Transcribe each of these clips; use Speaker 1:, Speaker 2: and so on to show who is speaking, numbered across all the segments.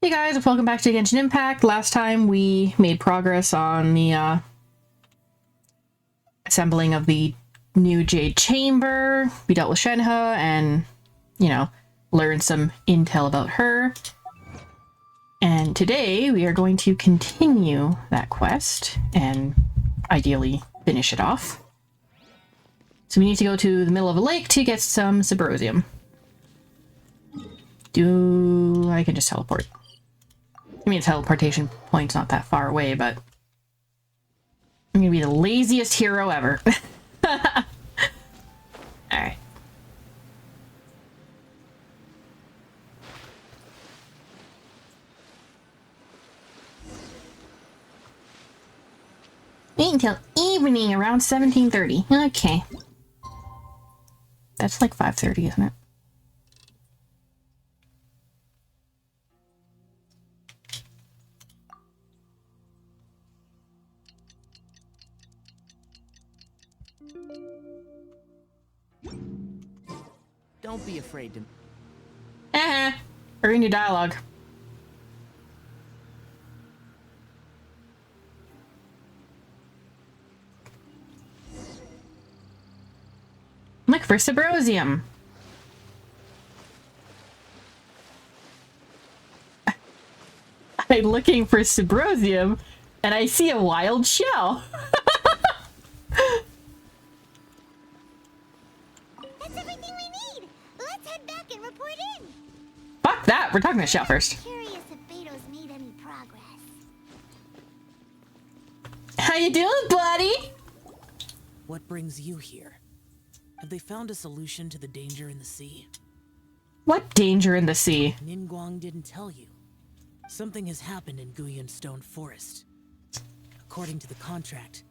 Speaker 1: Hey guys, welcome back to Genshin Impact. Last time we made progress on the assembling of the new Jade Chamber. We dealt with Shenhe and, you know, learned some intel about her. And today we are going to continue that quest and ideally finish it off. So we need to go to the middle of a lake to get some Subrosium. I can just teleport. I mean, teleportation point's not that far away, but I'm gonna be the laziest hero ever. Alright. Wait until evening around 17:30. Okay. That's like 5:30, isn't it?
Speaker 2: Don't be afraid to...
Speaker 1: Earn your dialogue. Look for Subrosium. I'm looking for Subrosium, and I see a wild shell. Fuck that! We're talking to Shell first.
Speaker 3: Curious if Beto's made any progress.
Speaker 1: How you doing, buddy?
Speaker 2: What brings you here? Have they found a solution to the danger in the sea?
Speaker 1: What danger in the sea?
Speaker 2: Ningguang didn't tell you. Something has happened in Guyan Stone Forest. According to the contract,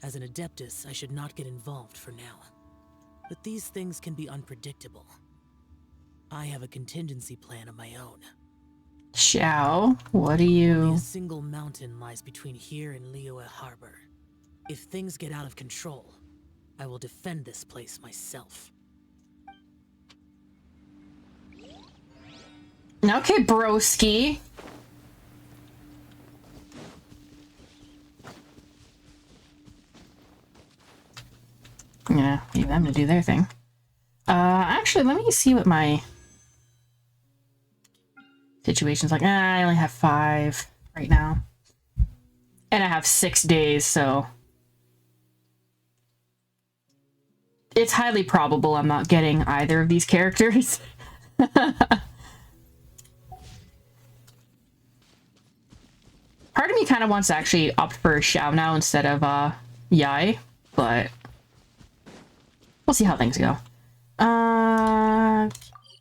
Speaker 2: as an Adeptus, I should not get involved for now. But these things can be unpredictable. I have a contingency plan of my own.
Speaker 1: Xiao, what are you?
Speaker 2: Only a single mountain lies between here and Liyue Harbor. If things get out of control, I will defend this place myself.
Speaker 1: Okay, broski. Yeah, leave them to do their thing. Actually, let me see what my situation's like. I only have 5 right now. And I have 6 days, so... it's highly probable I'm not getting either of these characters. Part of me kind of wants to actually opt for Xiao now instead of Yai, but we'll see how things go.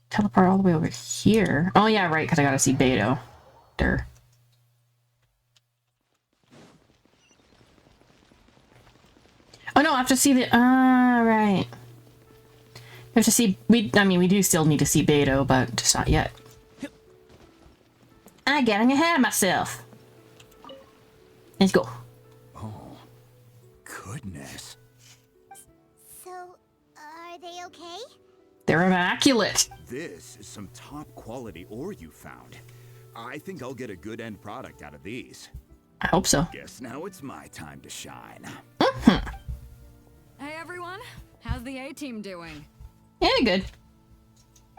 Speaker 1: Teleport all the way over here. Oh yeah, right, because I gotta see Beto. Durr. Oh no, I have to see the right. I have to see I mean we do still need to see Beto, but just not yet. I'm getting ahead of myself. Let's go.
Speaker 4: Oh, goodness.
Speaker 3: So, are they okay?
Speaker 1: They're immaculate.
Speaker 4: This is some top quality ore you found. I think I'll get a good end product out of these.
Speaker 1: I hope so.
Speaker 4: Guess now it's my time to shine.
Speaker 5: Hey everyone, how's the A-team doing?
Speaker 1: Yeah, good.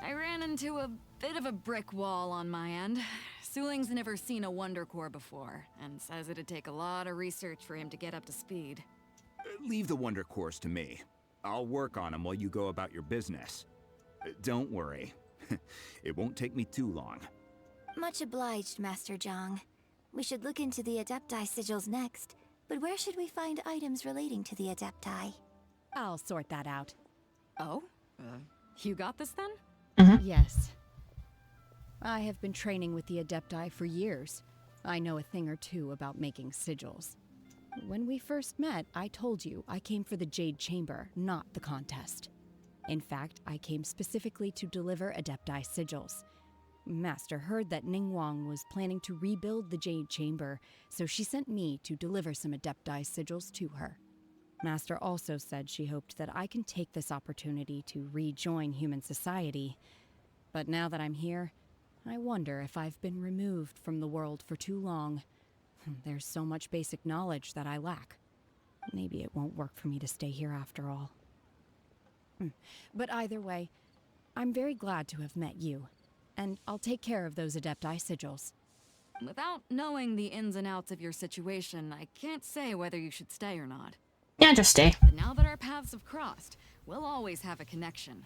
Speaker 5: I ran into a bit of a brick wall on my end. Suling's never seen a Wonder Core before, and says it'd take a lot of research for him to get up to speed.
Speaker 4: Leave the Wonder Course to me. I'll work on them while you go about your business. Don't worry. It won't take me too long.
Speaker 3: Much obliged, Master Zhang. We should look into the Adepti sigils next, but where should we find items relating to the Adepti?
Speaker 6: I'll sort that out.
Speaker 5: Oh? You got this then?
Speaker 6: Yes. I have been training with the Adepti for years. I know a thing or two about making sigils. When we first met, I told you I came for the Jade Chamber, not the contest. In fact, I came specifically to deliver Adepti sigils. Master heard that Ningguang was planning to rebuild the Jade Chamber, so she sent me to deliver some Adepti sigils to her. Master also said she hoped that I can take this opportunity to rejoin human society. But now that I'm here, I wonder if I've been removed from the world for too long. There's so much basic knowledge that I lack. Maybe it won't work for me to stay here after all. But either way, I'm very glad to have met you, and I'll take care of those Adepti sigils.
Speaker 5: Without knowing the ins and outs of your situation, I can't say whether you should stay or not.
Speaker 1: Yeah, just stay.
Speaker 5: But now that our paths have crossed, we'll always have a connection.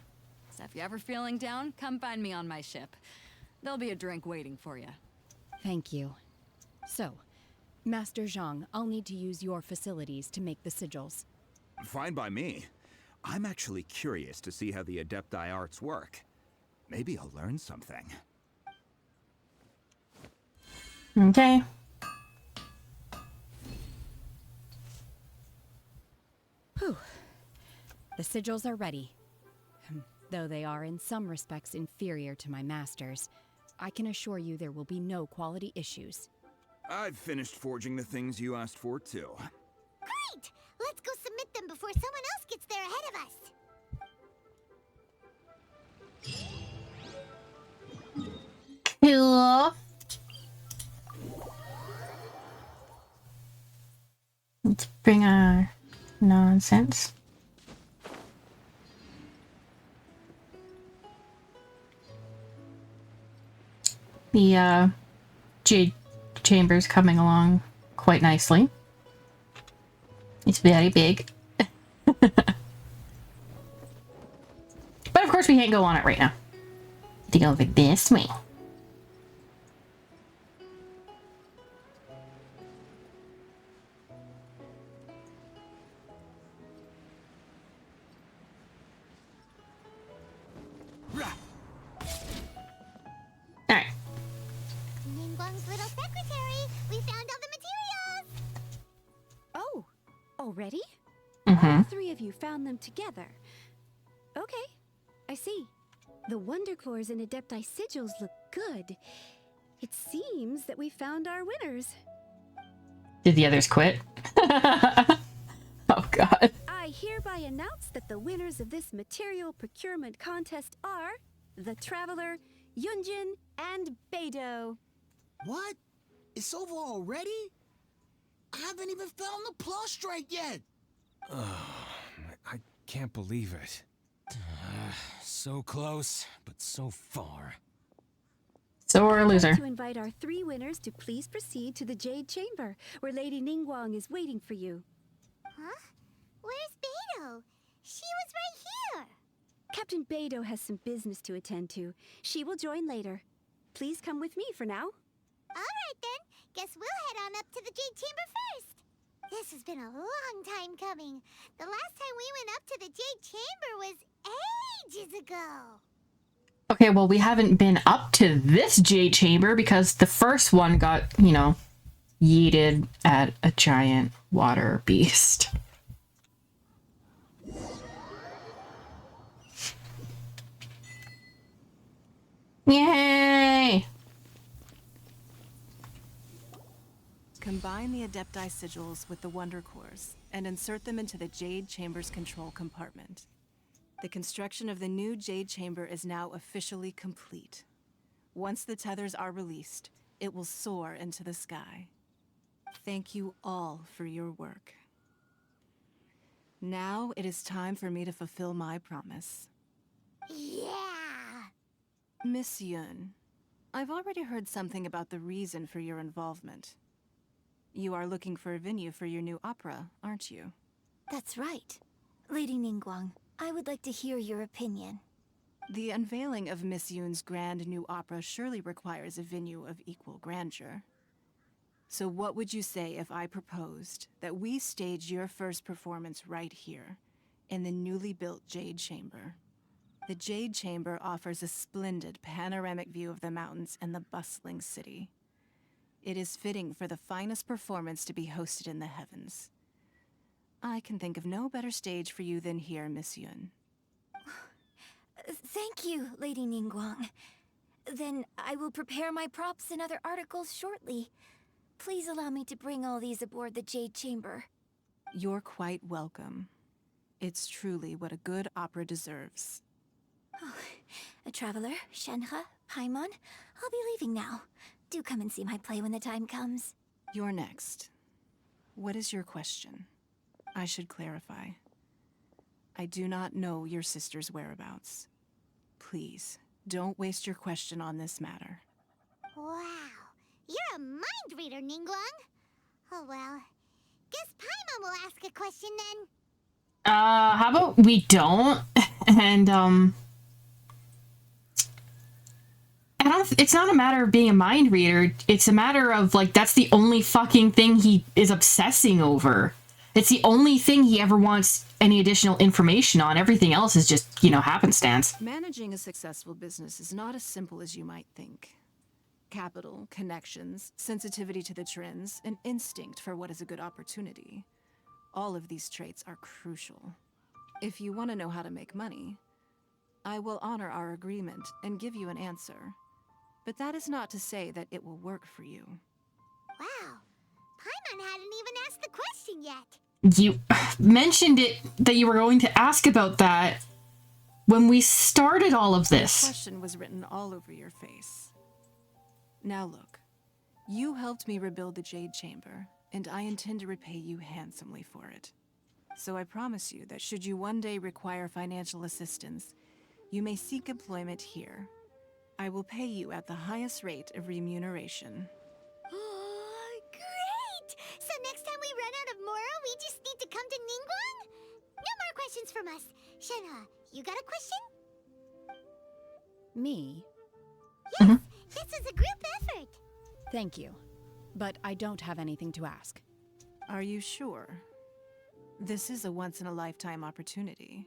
Speaker 5: So if you're ever feeling down, come find me on my ship. There'll be a drink waiting for you.
Speaker 6: Thank you. So, Master Zhang, I'll need to use your facilities to make the sigils.
Speaker 4: Fine by me. I'm actually curious to see how the Adepti arts work. Maybe I'll learn something.
Speaker 1: Okay.
Speaker 6: Whew. The sigils are ready. Though they are in some respects inferior to my master's, I can assure you there will be no quality issues.
Speaker 4: I've finished forging the things you asked for, too.
Speaker 3: Great! Let's go submit them before someone else gets there ahead of us.
Speaker 1: Cool. Let's bring our nonsense. The Jade Chamber's coming along quite nicely. It's very big. But of course we can't go on it right now. To go over this way. Alright.
Speaker 3: Ningguang's little secretary! We found all the materials!
Speaker 7: Oh, already?
Speaker 1: Mm-hmm.
Speaker 7: All three of you found them together. Okay, I see. The Wonder Cores and Adepti sigils look good. It seems that we found our winners.
Speaker 1: Did the others quit? Oh god.
Speaker 7: I hereby announce that the winners of this material procurement contest are the Traveler, Yunjin, and Beidou.
Speaker 8: What? It's over already? I haven't even found the plus strike yet.
Speaker 9: I can't believe it. So close, but so far.
Speaker 1: Sore
Speaker 7: I'd
Speaker 1: loser.
Speaker 7: like to invite our three winners to please proceed to the Jade Chamber, where Lady Ningguang is waiting for you.
Speaker 3: Huh? Where's Beidou? She was right here!
Speaker 7: Captain Beidou has some business to attend to. She will join later. Please come with me for now.
Speaker 3: Alright then, guess we'll head on up to the Jade Chamber first. This has been a long time coming. The last time we went up to the Jade Chamber was ages ago.
Speaker 1: Okay, well, we haven't been up to this Jade Chamber because the first one got, you know, yeeted at a giant water beast. Yay!
Speaker 10: Combine the Adepti sigils with the Wonder Cores and insert them into the Jade Chamber's control compartment. The construction of the new Jade Chamber is now officially complete. Once the tethers are released, it will soar into the sky. Thank you all for your work. Now it is time for me to fulfill my promise.
Speaker 3: Yeah!
Speaker 10: Miss Yun, I've already heard something about the reason for your involvement. You are looking for a venue for your new opera, aren't you?
Speaker 3: That's right. Lady Ningguang, I would like to hear your opinion.
Speaker 10: The unveiling of Miss Yun's grand new opera surely requires a venue of equal grandeur. So what would you say if I proposed that we stage your first performance right here, in the newly built Jade Chamber? The Jade Chamber offers a splendid panoramic view of the mountains and the bustling city. It is fitting for the finest performance to be hosted in the heavens. I can think of no better stage for you than here, Miss Yun.
Speaker 3: Thank you, Lady Ningguang. Then I will prepare my props and other articles shortly. Please allow me to bring all these aboard the Jade Chamber.
Speaker 10: You're quite welcome. It's truly what a good opera deserves.
Speaker 3: A traveler, Shenhe, Paimon, I'll be leaving now. Do come and see my play when the time comes.
Speaker 10: You're next. What is your question? I should clarify. I do not know your sister's whereabouts. Please, don't waste your question on this matter.
Speaker 3: Wow, you're a mind reader, Ningguang. Oh well, guess Paimon will ask a question then.
Speaker 1: How about we don't? And, it's not a matter of being a mind reader. It's a matter of, like, that's the only fucking thing he is obsessing over. It's the only thing he ever wants any additional information on. Everything else is just, you know, happenstance.
Speaker 10: Managing a successful business is not as simple as you might think. Capital, connections, sensitivity to the trends, an instinct for what is a good opportunity. All of these traits are crucial. If you want to know how to make money, I will honor our agreement and give you an answer. But that is not to say that it will work for you.
Speaker 3: Wow, Paimon hadn't even asked the question yet.
Speaker 1: You mentioned it, that you were going to ask about that when we started all of
Speaker 10: The
Speaker 1: this.
Speaker 10: question was written all over your face. Now look, you helped me rebuild the Jade Chamber, and I intend to repay you handsomely for it. So I promise you that should you one day require financial assistance, you may seek employment here. I will pay you at the highest rate of remuneration.
Speaker 3: Oh, great! So next time we run out of Moro, we just need to come to Ningguang? No more questions from us. Shenhe, you got a question?
Speaker 6: Me?
Speaker 3: Yes, this is a group effort.
Speaker 6: Thank you. But I don't have anything to ask.
Speaker 10: Are you sure? This is a once-in-a-lifetime opportunity.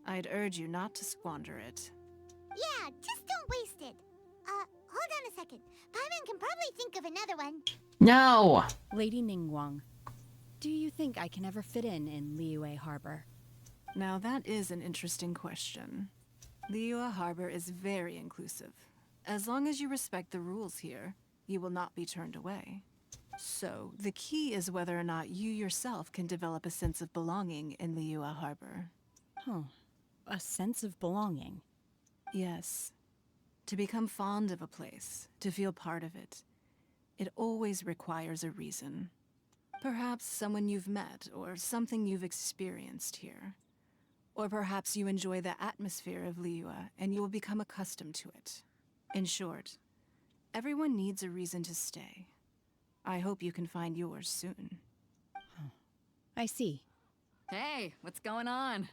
Speaker 10: I'd urge you not to squander it.
Speaker 3: Yeah, just don't waste it. Hold on a second. Paimon can probably think of another one.
Speaker 1: No.
Speaker 6: Lady Ningguang, do you think I can ever fit in Liyue Harbor?
Speaker 10: Now that is an interesting question. Liyue Harbor is very inclusive. As long as you respect the rules here, you will not be turned away. So, the key is whether or not you yourself can develop a sense of belonging in Liyue Harbor.
Speaker 6: Huh. A sense of belonging.
Speaker 10: Yes. To become fond of a place, to feel part of it, it always requires a reason. Perhaps someone you've met, or something you've experienced here. Or perhaps you enjoy the atmosphere of Liyue, and you will become accustomed to it. In short, everyone needs a reason to stay. I hope you can find yours soon.
Speaker 6: I see.
Speaker 5: Hey, what's going on?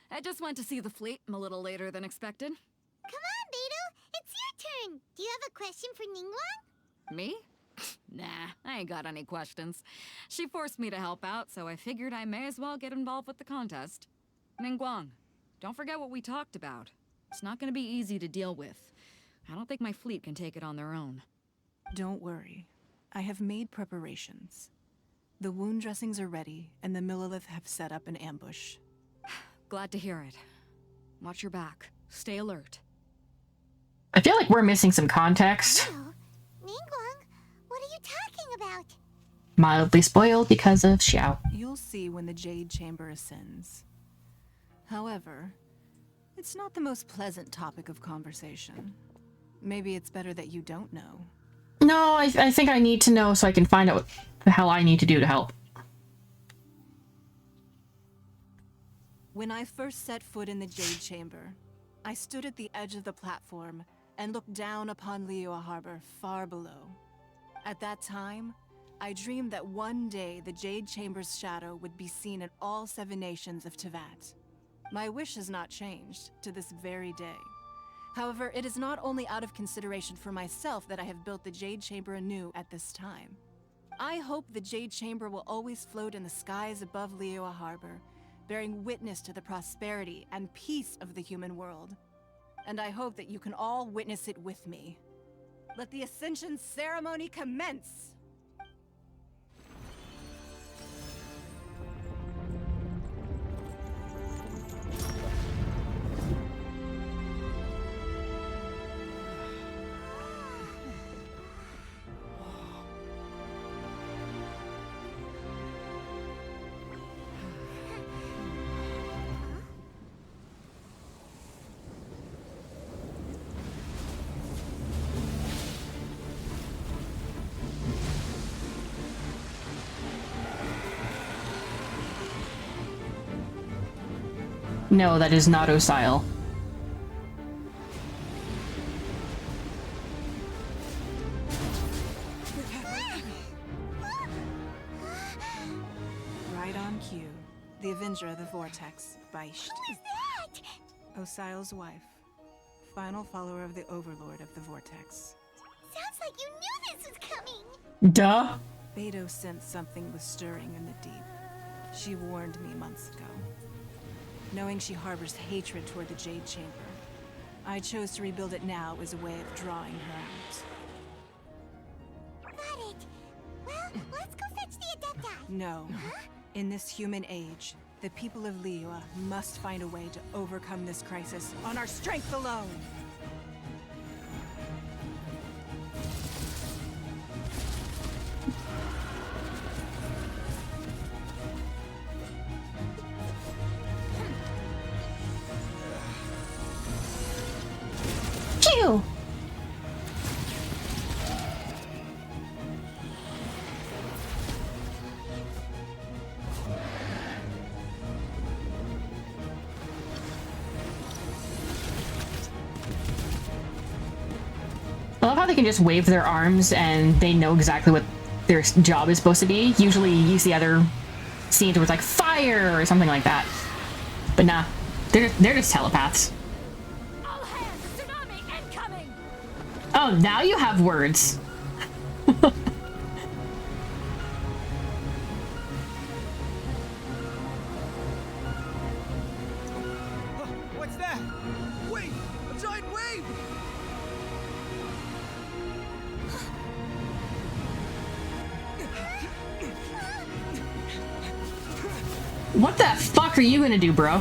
Speaker 5: I just went to see the fleet a little later than expected.
Speaker 3: Come on, Beidou. It's your turn. Do you have a question for Ningguang?
Speaker 5: Me? Nah, I ain't got any questions. She forced me to help out, so I figured I may as well get involved with the contest. Ningguang, don't forget what we talked about. It's not gonna be easy to deal with. I don't think my fleet can take it on their own.
Speaker 10: Don't worry. I have made preparations. The wound dressings are ready, and the Millilith have set up an ambush.
Speaker 5: Glad to hear it. Watch your back. Stay alert.
Speaker 1: I feel like we're missing some context.
Speaker 3: No. Ningguang, what are you talking about?
Speaker 1: Mildly spoiled because of Xiao.
Speaker 10: You'll see when the Jade Chamber ascends. However, it's not the most pleasant topic of conversation. Maybe it's better that you don't know.
Speaker 1: No, I think I need to know so I can find out what the hell I need to do to help.
Speaker 10: When I first set foot in the Jade Chamber, I stood at the edge of the platform and looked down upon Liyue Harbor far below. At that time, I dreamed that one day the Jade Chamber's shadow would be seen in all 7 nations of Teyvat. My wish has not changed to this very day. However, it is not only out of consideration for myself that I have built the Jade Chamber anew at this time. I hope the Jade Chamber will always float in the skies above Liyue Harbor, bearing witness to the prosperity and peace of the human world. And I hope that you can all witness it with me. Let the Ascension ceremony commence!
Speaker 1: No, that is not Osile.
Speaker 10: Right on cue. The Avenger of the Vortex, Beisht.
Speaker 3: Who is that?
Speaker 10: Osile's wife. Final follower of the Overlord of the Vortex.
Speaker 3: Sounds like you knew this was coming.
Speaker 1: Duh.
Speaker 10: Beto sensed something was stirring in the deep. She warned me months ago. Knowing she harbors hatred toward the Jade Chamber, I chose to rebuild it now as a way of drawing her out.
Speaker 3: Got it. Well, let's go fetch the Adepti.
Speaker 10: No. In this human age, the people of Liyue must find a way to overcome this crisis on our strength alone.
Speaker 1: Phew. I love how they can just wave their arms and they know exactly what their job is supposed to be. Usually you see other scenes where it's like fire or something like that. But nah, they're just telepaths.
Speaker 5: All hands, tsunami incoming!
Speaker 1: Oh, now you have words.
Speaker 9: What's that? Wait! A giant wave!
Speaker 1: What the fuck are you gonna do, bro?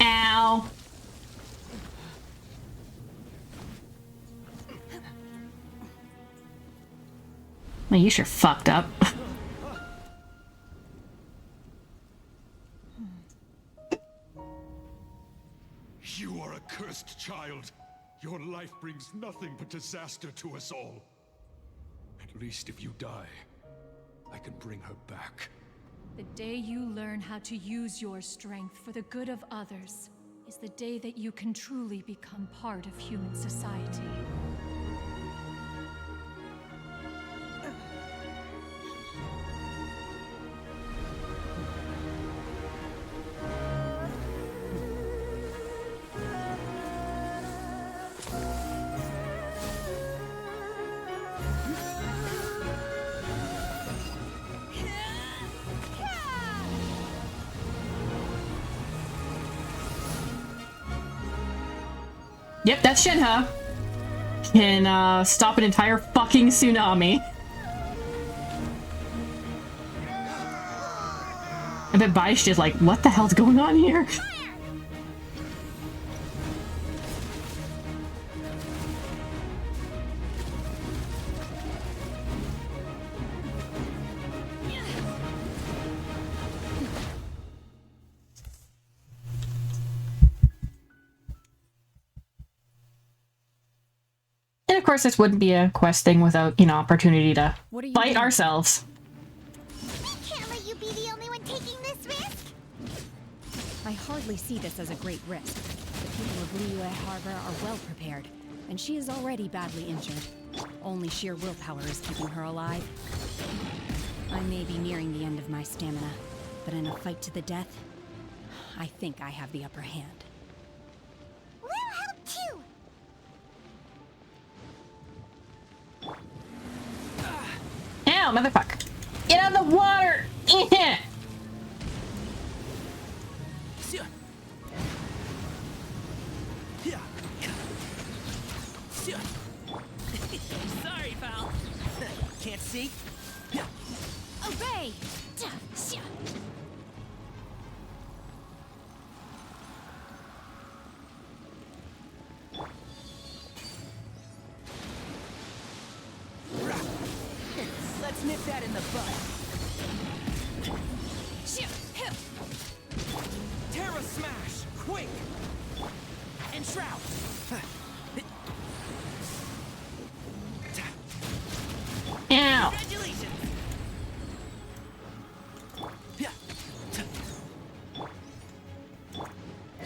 Speaker 1: Ow. Well, you sure fucked up.
Speaker 11: You are a cursed child. Your life brings nothing but disaster to us all. At least if you die, I can bring her back.
Speaker 12: The day you learn how to use your strength for the good of others is the day that you can truly become part of human society.
Speaker 1: Yep, that's Shenhe. Can stop an entire fucking tsunami. I bet Beisht is like, what the hell's going on here? And of course, this wouldn't be a quest thing without, you know, opportunity to fight ourselves.
Speaker 3: We can't let you be the only one taking this risk.
Speaker 6: I hardly see this as a great risk. The people of Liyue Harbor are well prepared, and she is already badly injured. Only sheer willpower is keeping her alive. I may be nearing the end of my stamina, but in a fight to the death, I think I have the upper hand.
Speaker 3: We'll help too.
Speaker 1: Ow, motherfucker. Get out of the water!
Speaker 2: Sorry, pal. Can't see?
Speaker 12: Obey!
Speaker 2: Let's nip that in the bud. Terra smash! Quick! And shroud!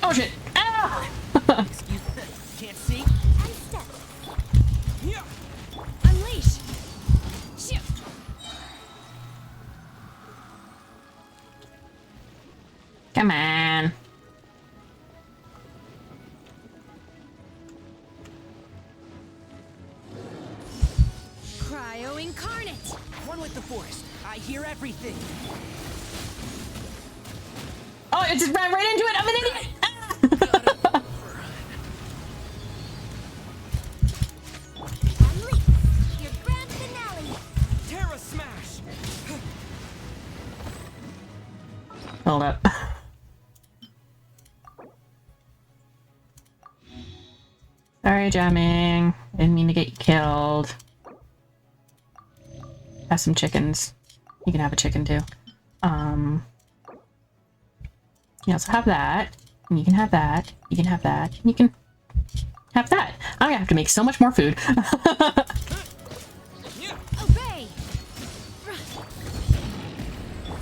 Speaker 1: Oh shit! Ah!
Speaker 2: Excuse me. Can't see.
Speaker 7: Unstep.
Speaker 2: Yeah.
Speaker 7: Unleash. Shoot.
Speaker 1: Come on.
Speaker 7: Cryo incarnate.
Speaker 2: One with the forest. I hear everything.
Speaker 1: Oh, it just ran right into it. I'm an idiot. Ah!
Speaker 3: Unleash your grand finale.
Speaker 2: Terra smash.
Speaker 1: Hold up. Sorry, jamming. Didn't mean to get you killed. Have some chickens. You can have a chicken too. You also have that. And you can have that. You can have that. And you can have that. I'm gonna have to make so much more food.
Speaker 7: Obey.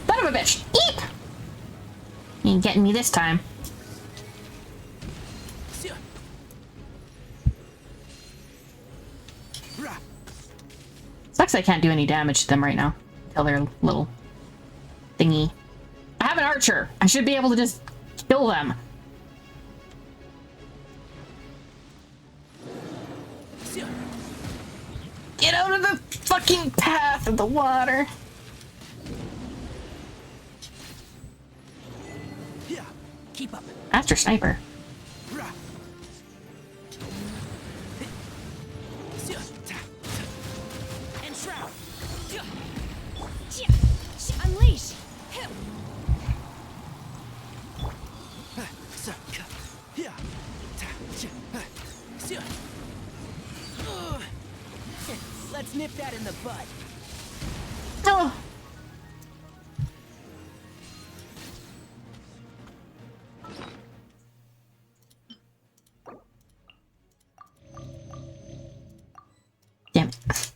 Speaker 1: Son of a bitch! Eep! You ain't getting me this time. Sucks I can't do any damage to them right now. Until they're little thingy. I have an archer! I should be able to just kill them. Get out of the fucking path of the water.
Speaker 2: Yeah. Keep up.
Speaker 1: Master Sniper.
Speaker 2: And shroud.
Speaker 7: Unleash.
Speaker 2: Let's nip that in the bud.
Speaker 1: Oh. Damn it.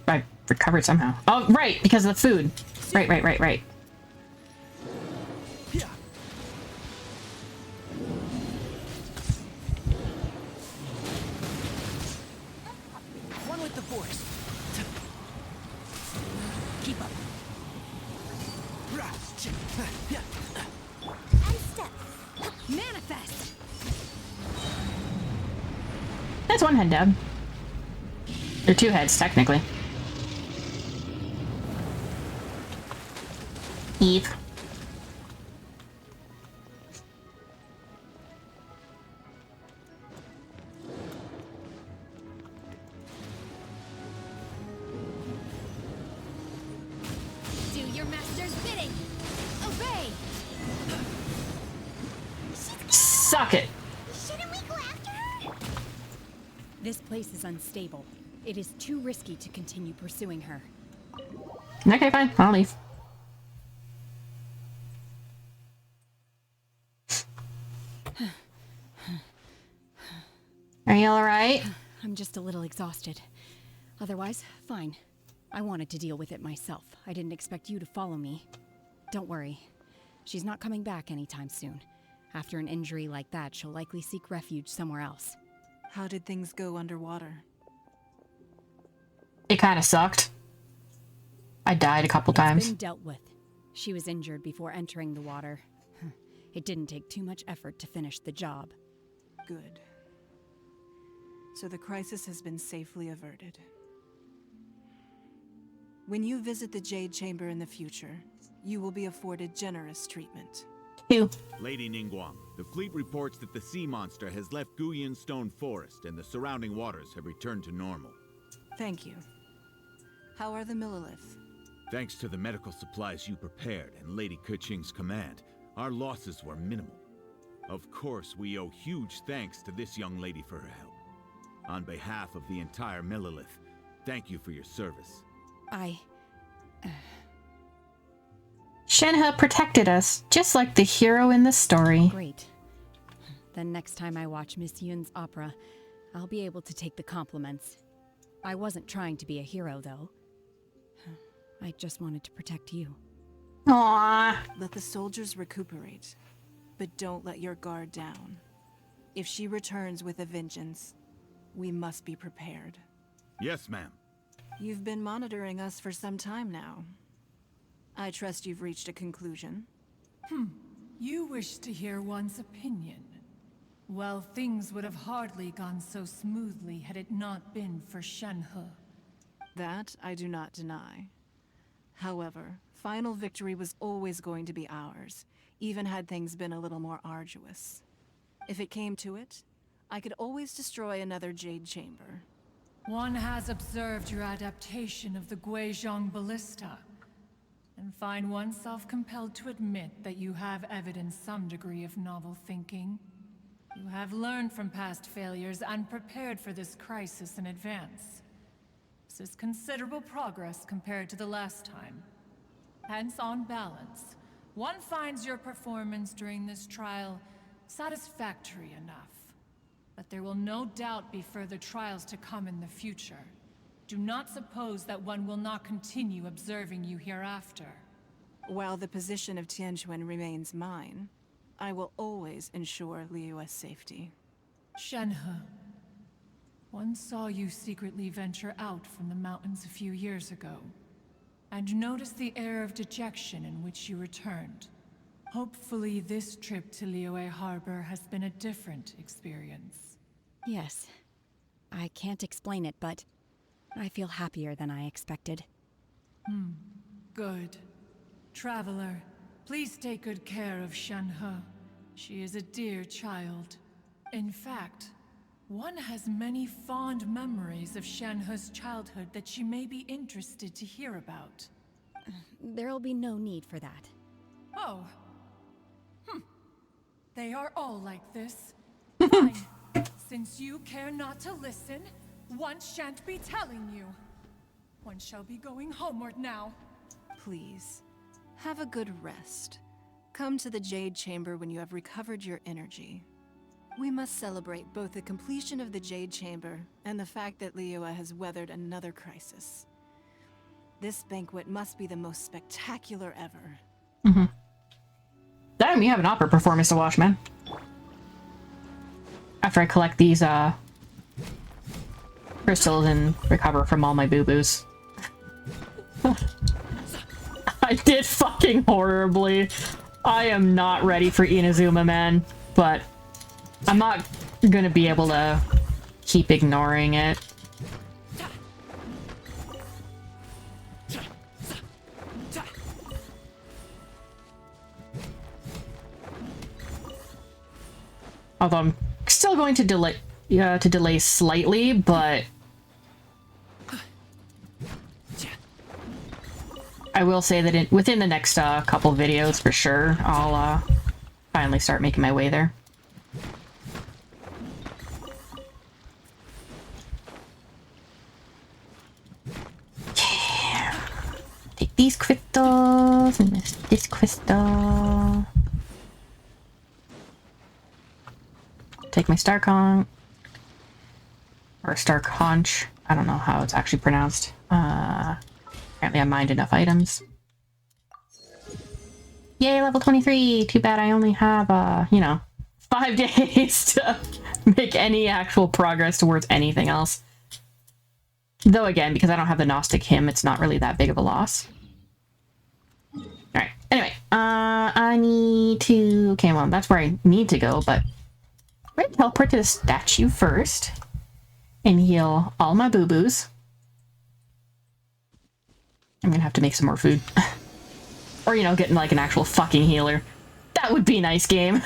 Speaker 1: I recovered somehow. Oh, right, because of the food. Right.
Speaker 2: One with the force. Keep up.
Speaker 3: Unstep.
Speaker 7: Manifest.
Speaker 1: That's one head, Deb. Or two heads, technically. Eve.
Speaker 7: Do your master's bidding. Obey.
Speaker 1: Suck it.
Speaker 3: Shouldn't we go after her?
Speaker 6: This place is unstable. It is too risky to continue pursuing her.
Speaker 1: Okay, fine. I'll leave. Are you alright?
Speaker 6: I'm just a little exhausted. Otherwise, fine. I wanted to deal with it myself. I didn't expect you to follow me. Don't worry. She's not coming back anytime soon. After an injury like that, she'll likely seek refuge somewhere else.
Speaker 10: How did things go underwater?
Speaker 1: It kind of sucked. I died a couple times.
Speaker 6: It's been dealt with. She was injured before entering the water. It didn't take too much effort to finish the job.
Speaker 10: Good. So the crisis has been safely averted. When you visit the Jade Chamber in the future, you will be afforded generous treatment.
Speaker 1: Ew.
Speaker 4: Lady Ningguang, the fleet reports that the sea monster has left Guyan Stone Forest and the surrounding waters have returned to normal.
Speaker 10: Thank you. How are the Millilith?
Speaker 4: Thanks to the medical supplies you prepared and Lady Keqing's command, our losses were minimal. Of course, we owe huge thanks to this young lady for her help. On behalf of the entire Millilith, thank you for your service.
Speaker 1: Shenhe protected us, just like the hero in the story.
Speaker 6: Great. Then next time I watch Miss Yun's opera, I'll be able to take the compliments. I wasn't trying to be a hero, though. I just wanted to protect you.
Speaker 1: Aww.
Speaker 10: Let the soldiers recuperate, but don't let your guard down. If she returns with a vengeance, we must be prepared.
Speaker 4: Yes, ma'am.
Speaker 10: You've been monitoring us for some time now. I trust you've reached a conclusion.
Speaker 12: You wish to hear one's opinion. Well, things would have hardly gone so smoothly had it not been for Shenhe.
Speaker 10: That I do not deny. However, final victory was always going to be ours, even had things been a little more arduous. If it came to it, I could always destroy another Jade Chamber.
Speaker 12: One has observed your adaptation of the Guizhong Ballista, and find oneself compelled to admit that you have evidenced some degree of novel thinking. You have learned from past failures and prepared for this crisis in advance. This is considerable progress compared to the last time. Hence, on balance, one finds your performance during this trial satisfactory enough. But there will no doubt be further trials to come in the future. Do not suppose that one will not continue observing you hereafter.
Speaker 10: While the position of Tianquan remains mine, I will always ensure Liyue's safety.
Speaker 12: Shenhe, one saw you secretly venture out from the mountains a few years ago, and noticed the air of dejection in which you returned. Hopefully this trip to Liyue Harbor has been a different experience.
Speaker 6: Yes. I can't explain it, but I feel happier than I expected.
Speaker 12: Good. Traveler, please take good care of Shenhe. She is a dear child. In fact, one has many fond memories of Shenhe's childhood that she may be interested to hear about.
Speaker 6: There'll be no need for that.
Speaker 12: Oh. They are all like this. Fine. Since you care not to listen, one shan't be telling you. One shall be going homeward now.
Speaker 10: Please, have a good rest. Come to the Jade Chamber when you have recovered your energy. We must celebrate both the completion of the Jade Chamber and the fact that Liyue has weathered another crisis. This banquet must be the most spectacular ever.
Speaker 1: Damn, you have an opera performance to watch, man. After I collect these, crystals and recover from all my boo-boos. I did fucking horribly. I am not ready for Inazuma, man. But I'm not gonna be able to keep ignoring it. Although I'm still going to delay slightly, but I will say that within the next couple videos for sure, I'll finally start making my way there. Yeah. Take these crystals and this crystal. Take my star conch, or star conch. I don't know how it's actually pronounced. Apparently I mined enough items. Yay, level 23! Too bad I only have, you know, 5 days to make any actual progress towards anything else. Though again, because I don't have the Gnostic Hymn, it's not really that big of a loss. Alright, anyway, I need to... Okay, well, that's where I need to go, but... I'm going to teleport to the statue first and heal all my boo-boos. I'm going to have to make some more food. Or, you know, getting like an actual fucking healer. That would be nice, game.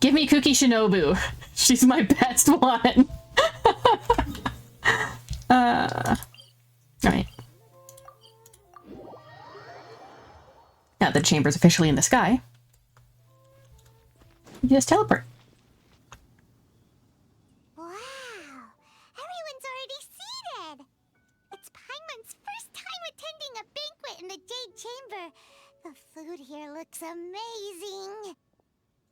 Speaker 1: Give me Cookie Shinobu. She's my best one. Alright. Now the chamber's officially in the sky. You just teleport.
Speaker 3: Wow! Everyone's already seated! It's Paimon's first time attending a banquet in the Jade Chamber. The food here looks amazing.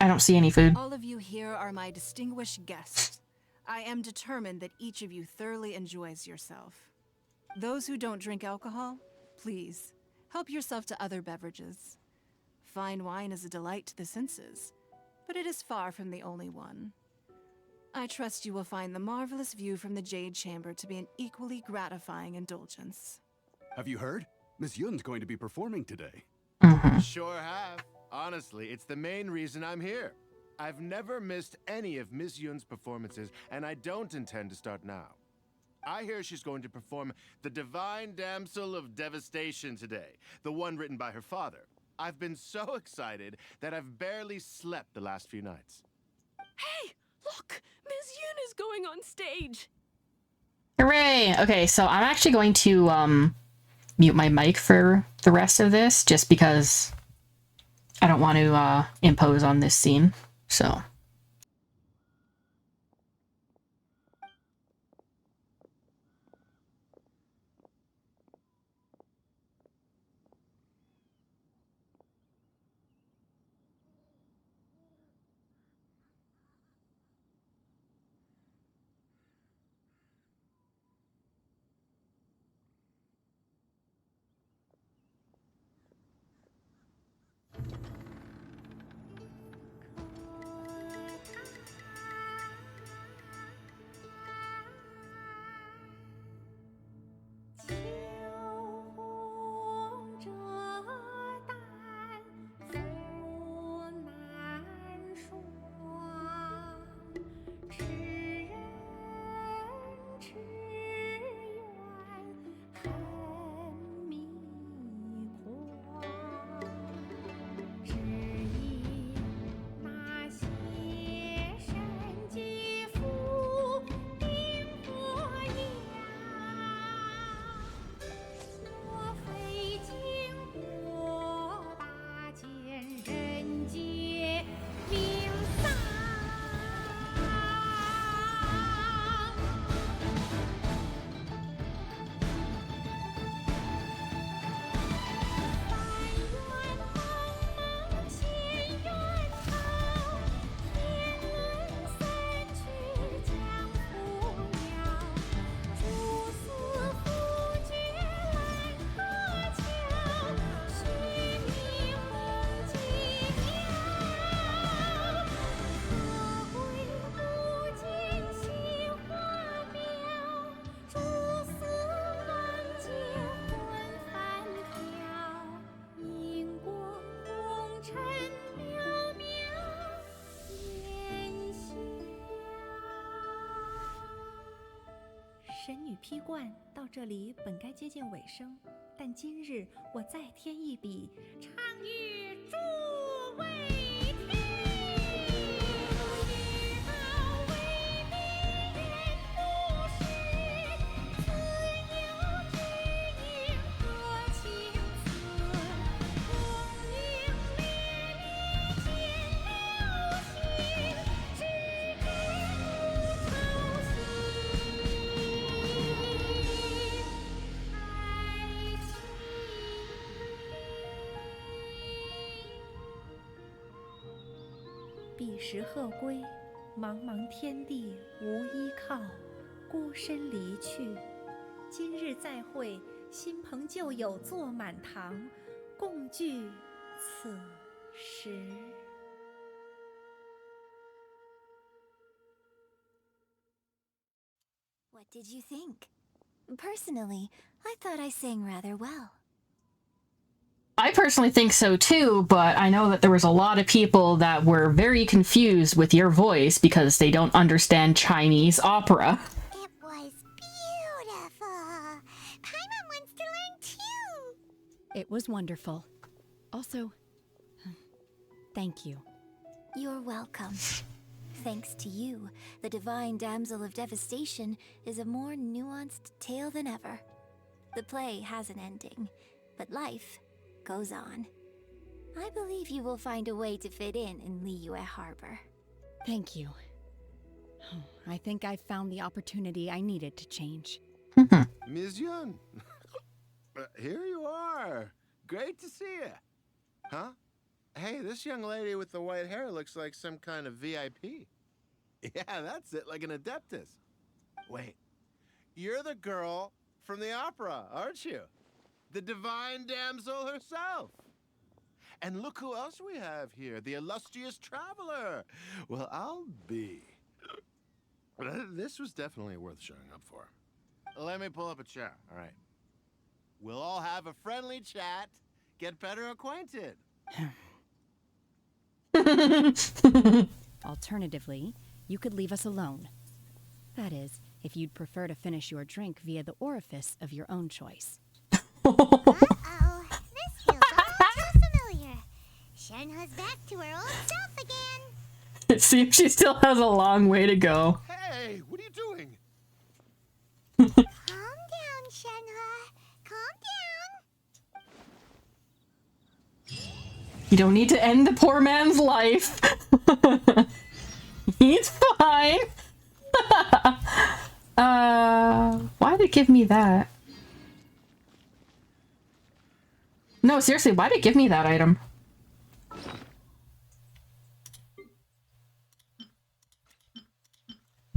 Speaker 1: I don't see any food.
Speaker 10: All of you here are my distinguished guests. I am determined that each of you thoroughly enjoys yourself. Those who don't drink alcohol, please, help yourself to other beverages. Fine wine is a delight to the senses, but it is far from the only one. I trust you will find the marvelous view from the Jade Chamber to be an equally gratifying indulgence.
Speaker 13: Have you heard? Miss Yun's going to be performing today.
Speaker 14: Sure have. Honestly, it's the main reason I'm here. I've never missed any of Miss Yun's performances, and I don't intend to start now. I hear she's going to perform The Divine Damsel of Devastation today, the one written by her father. I've been so excited that I've barely slept the last few nights.
Speaker 15: Hey, look! Miss Yun is going on stage!
Speaker 1: Hooray! Okay, so I'm actually going to mute my mic for the rest of this, just because I don't want to impose on this scene, so...
Speaker 16: 神女披冠到这里本该接近尾声，但今日我再添一笔，唱与诸位彼时鹤归，茫茫天地无依靠，孤身离去。今日再会，新朋旧友坐满堂，共聚此时。
Speaker 3: What did you think? Personally, I thought I sang rather well.
Speaker 1: I personally think so too, but I know that there was a lot of people that were very confused with your voice because they don't understand Chinese opera.
Speaker 3: It was beautiful. Paimon wants to learn too.
Speaker 6: It was wonderful. Also, thank you.
Speaker 3: You're welcome. Thanks to you, the Divine Damsel of Devastation is a more nuanced tale than ever. The play has an ending, but life goes on. I believe you will find a way to fit in Liyue Harbor.
Speaker 6: Thank you. I think I found the opportunity I needed to change.
Speaker 14: Ms. Yun, here you are. Great to see you. Huh? Hey, this young lady with the white hair looks like some kind of VIP. Yeah, that's it, like an adeptus. Wait, you're the girl from the opera, aren't you? The divine damsel herself. And look who else we have here, the illustrious traveler. Well, I'll be. This was definitely worth showing up for. Let me pull up a chair, all right? We'll all have a friendly chat, get better acquainted.
Speaker 6: Alternatively, you could leave us alone. That is, if you'd prefer to finish your drink via the orifice of your own choice.
Speaker 3: Uh-oh, this feels all too familiar. Shenhe's back to her old self again.
Speaker 1: It seems she still has a long way to go.
Speaker 14: Hey, what are you doing?
Speaker 3: Calm down, Shenhe. Calm down.
Speaker 1: You don't need to end the poor man's life. He's fine. Why did it give me that? No, seriously, why did it give me that item?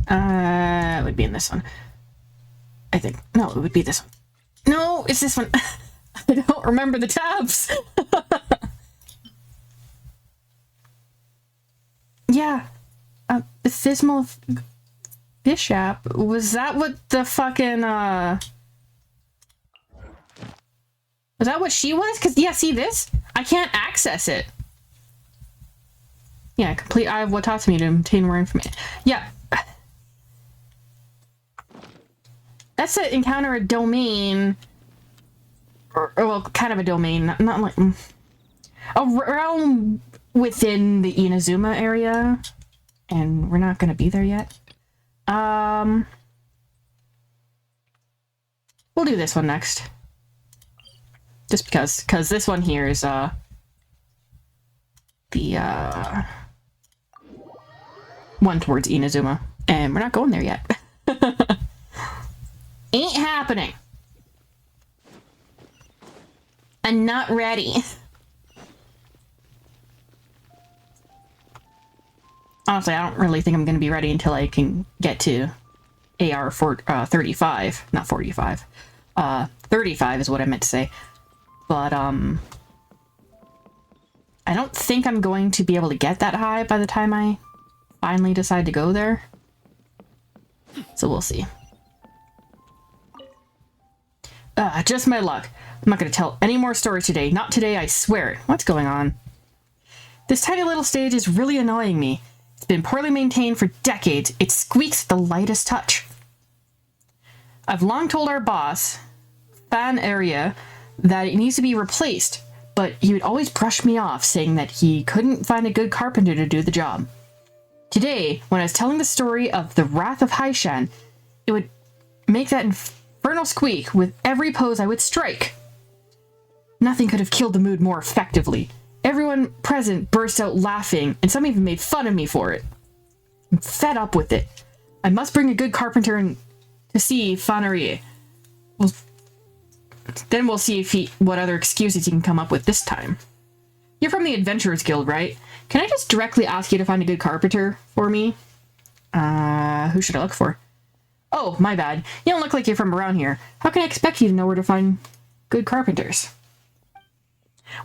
Speaker 1: It would be in this one. I think. No, it would be this one. No, it's this one. I don't remember the tabs. Yeah. Abysmal Bishop. Was that what the fucking, was that what she was? Because, yeah, see this? I can't access it. Yeah, complete Eye of Watatsumi to obtain more information. Yeah. That's to encounter a domain. Or, well, kind of a domain. Not like... a realm within the Inazuma area. And we're not going to be there yet. We'll do this one next. Just because this one here is, the, one towards Inazuma. And we're not going there yet. Ain't happening. I'm not ready. Honestly, I don't really think I'm going to be ready until I can get to AR 35. Not 45. 35 is what I meant to say. But, I don't think I'm going to be able to get that high by the time I finally decide to go there. So we'll see. Just my luck. I'm not going to tell any more stories today. Not today, I swear it. What's going on? This tiny little stage is really annoying me. It's been poorly maintained for decades. It squeaks at the lightest touch. I've long told our boss, Fan Area, that it needs to be replaced, but he would always brush me off, saying that he couldn't find a good carpenter to do the job. Today, when I was telling the story of the Wrath of Haishan, it would make that infernal squeak with every pose I would strike. Nothing could have killed the mood more effectively. Everyone present burst out laughing, and some even made fun of me for it. I'm fed up with it. I must bring a good carpenter in to see Fanarie. Then we'll see what other excuses he can come up with this time. You're from the Adventurers Guild, right? Can I just directly ask you to find a good carpenter for me? Who should I look for? Oh, my bad. You don't look like you're from around here. How can I expect you to know where to find good carpenters?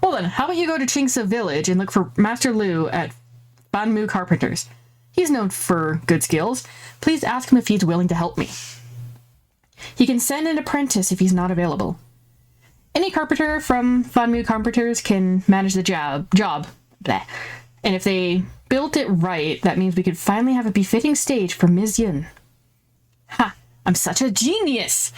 Speaker 1: Well then, how about you go to Chingsa Village and look for Master Liu at Banmu Carpenters. He's known for good skills. Please ask him if he's willing to help me. He can send an apprentice if he's not available. Any carpenter from Banmu Carpenters can manage the job. Bleh. And if they built it right, that means we could finally have a befitting stage for Ms. Yun. Ha! I'm such a genius!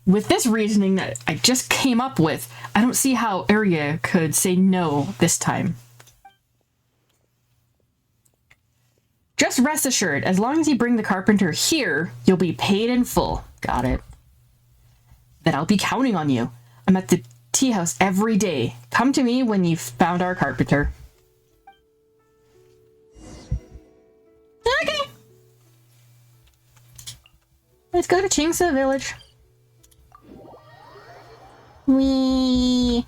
Speaker 1: With this reasoning that I just came up with, I don't see how Arya could say no this time. Just rest assured, as long as you bring the carpenter here, you'll be paid in full. Got it. Then I'll be counting on you. I'm at the tea house every day. Come to me when you've found our carpenter. Okay. Let's go to Chingsa Village. Wee.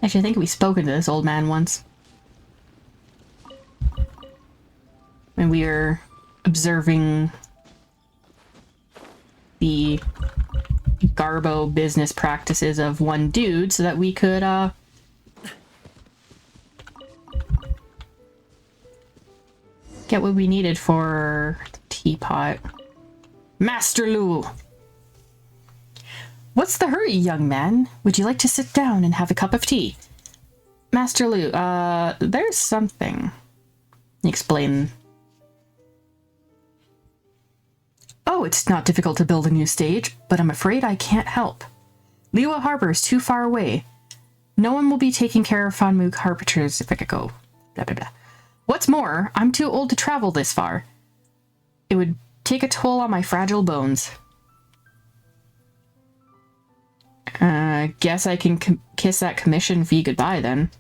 Speaker 1: Actually, I think we've spoken to this old man once. When we were observing the garbo business practices of one dude so that we could, get what we needed for the teapot. Master Lu! What's the hurry, young man? Would you like to sit down and have a cup of tea? Master Lu, there's something. Explain. Oh, it's not difficult to build a new stage, but I'm afraid I can't help. Liyue Harbor is too far away. No one will be taking care of Fanmu carpenters if I could go. Blah, blah, blah. What's more, I'm too old to travel this far. It would take a toll on my fragile bones. Guess I can kiss that commission fee goodbye then.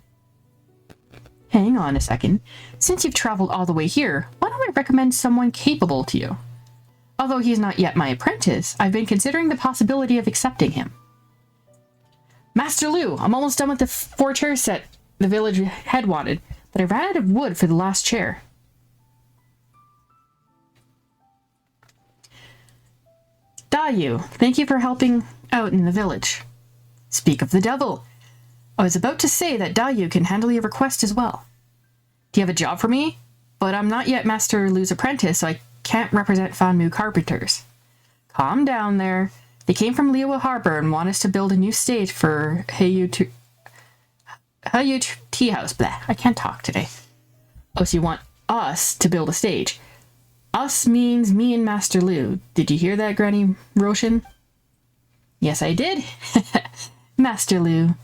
Speaker 1: Hang on a second. Since you've traveled all the way here, why don't I recommend someone capable to you? Although he's not yet my apprentice, I've been considering the possibility of accepting him. Master Lu, I'm almost done with the 4 chair set the village head wanted, but I ran out of wood for the last chair. Dayu, thank you for helping out in the village. Speak of the devil. I was about to say that Dayu can handle your request as well. Do you have a job for me? But I'm not yet Master Lu's apprentice, so I can't represent Fanmu carpenters. Calm down there. They came from Liyue Harbor and want us to build a new stage for Heyu Tea House. Blah, I can't talk today. Oh, so you want us to build a stage? Us means me and Master Lu. Did you hear that, Granny Roshan? Yes, I did. Master Lu,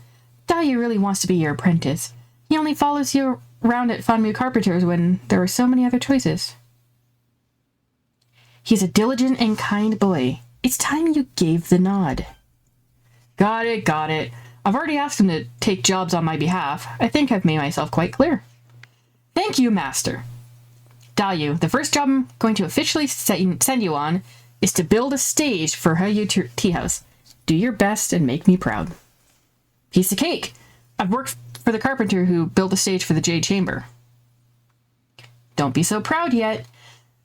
Speaker 1: Dayu really wants to be your apprentice. He only follows you around at Fanmu Carpenters when there are so many other choices. He's a diligent and kind boy. It's time you gave the nod. Got it, got it. I've already asked him to take jobs on my behalf. I think I've made myself quite clear. Thank you, Master. Dayu, the first job I'm going to officially send you on is to build a stage for Heyu Tea House. Do your best and make me proud. Piece of cake. I've worked for the carpenter who built the stage for the Jade Chamber. Don't be so proud yet.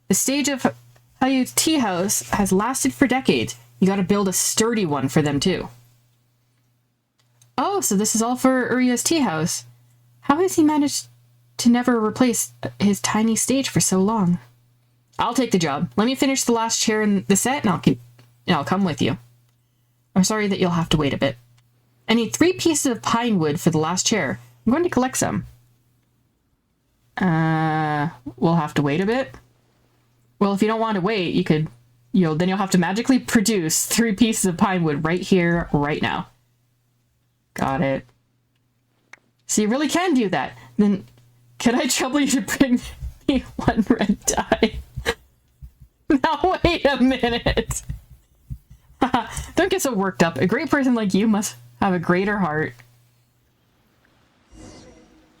Speaker 1: The stage of Heyu Tea House has lasted for decades. You gotta build a sturdy one for them too. Oh, so this is all for Uria's tea house. How has he managed to never replace his tiny stage for so long? I'll take the job. Let me finish the last chair in the set and I'll come with you. I'm sorry that you'll have to wait a bit. I need 3 pieces of pine wood for the last chair. I'm going to collect some. We'll have to wait a bit. Well, if you don't want to wait, you could, then you'll have to magically produce 3 pieces of pine wood right here, right now. Got it. So you really can do that. Then, can I trouble you to bring me 1 red dye? Now wait a minute. Don't get so worked up. A great person like you must have a greater heart.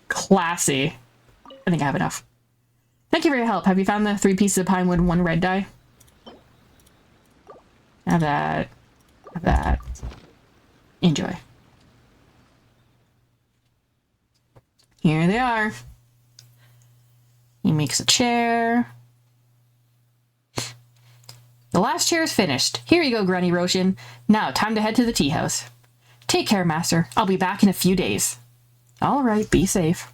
Speaker 1: Classy. I think I have enough. Thank you for your help. Have you found the 3 pieces of pine wood and 1 red dye? Have that. Have that. Enjoy. Here they are. He makes a chair. The last chair is finished. Here you go, Granny Roshan. Now, time to head to the tea house. Take care, Master. I'll be back in a few days. All right, be safe.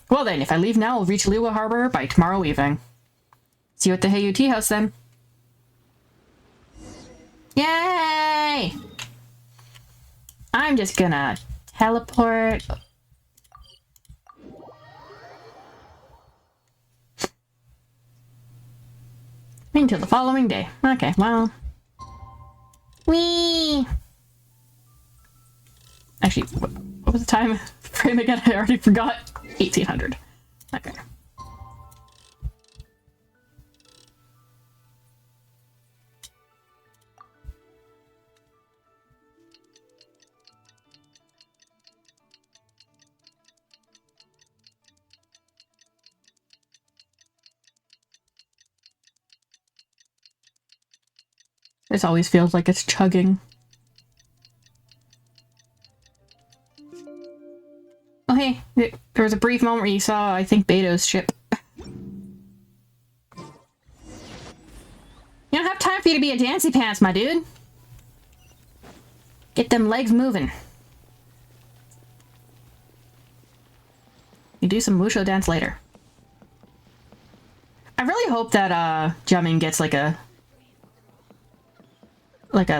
Speaker 1: Well then, if I leave now, I'll reach Liyue Harbor by tomorrow evening. See you at the Heyu Tea House then. Yay! I'm just gonna teleport. Until the following day. Okay, well. Whee! Actually, what was the time frame again? I already forgot. 1800. Okay. This always feels like it's chugging. There was a brief moment where you saw, I think, Beto's ship. You don't have time for you to be a dancy pants, my dude. Get them legs moving. You do some Wushu dance later. I really hope that Jiaming gets like a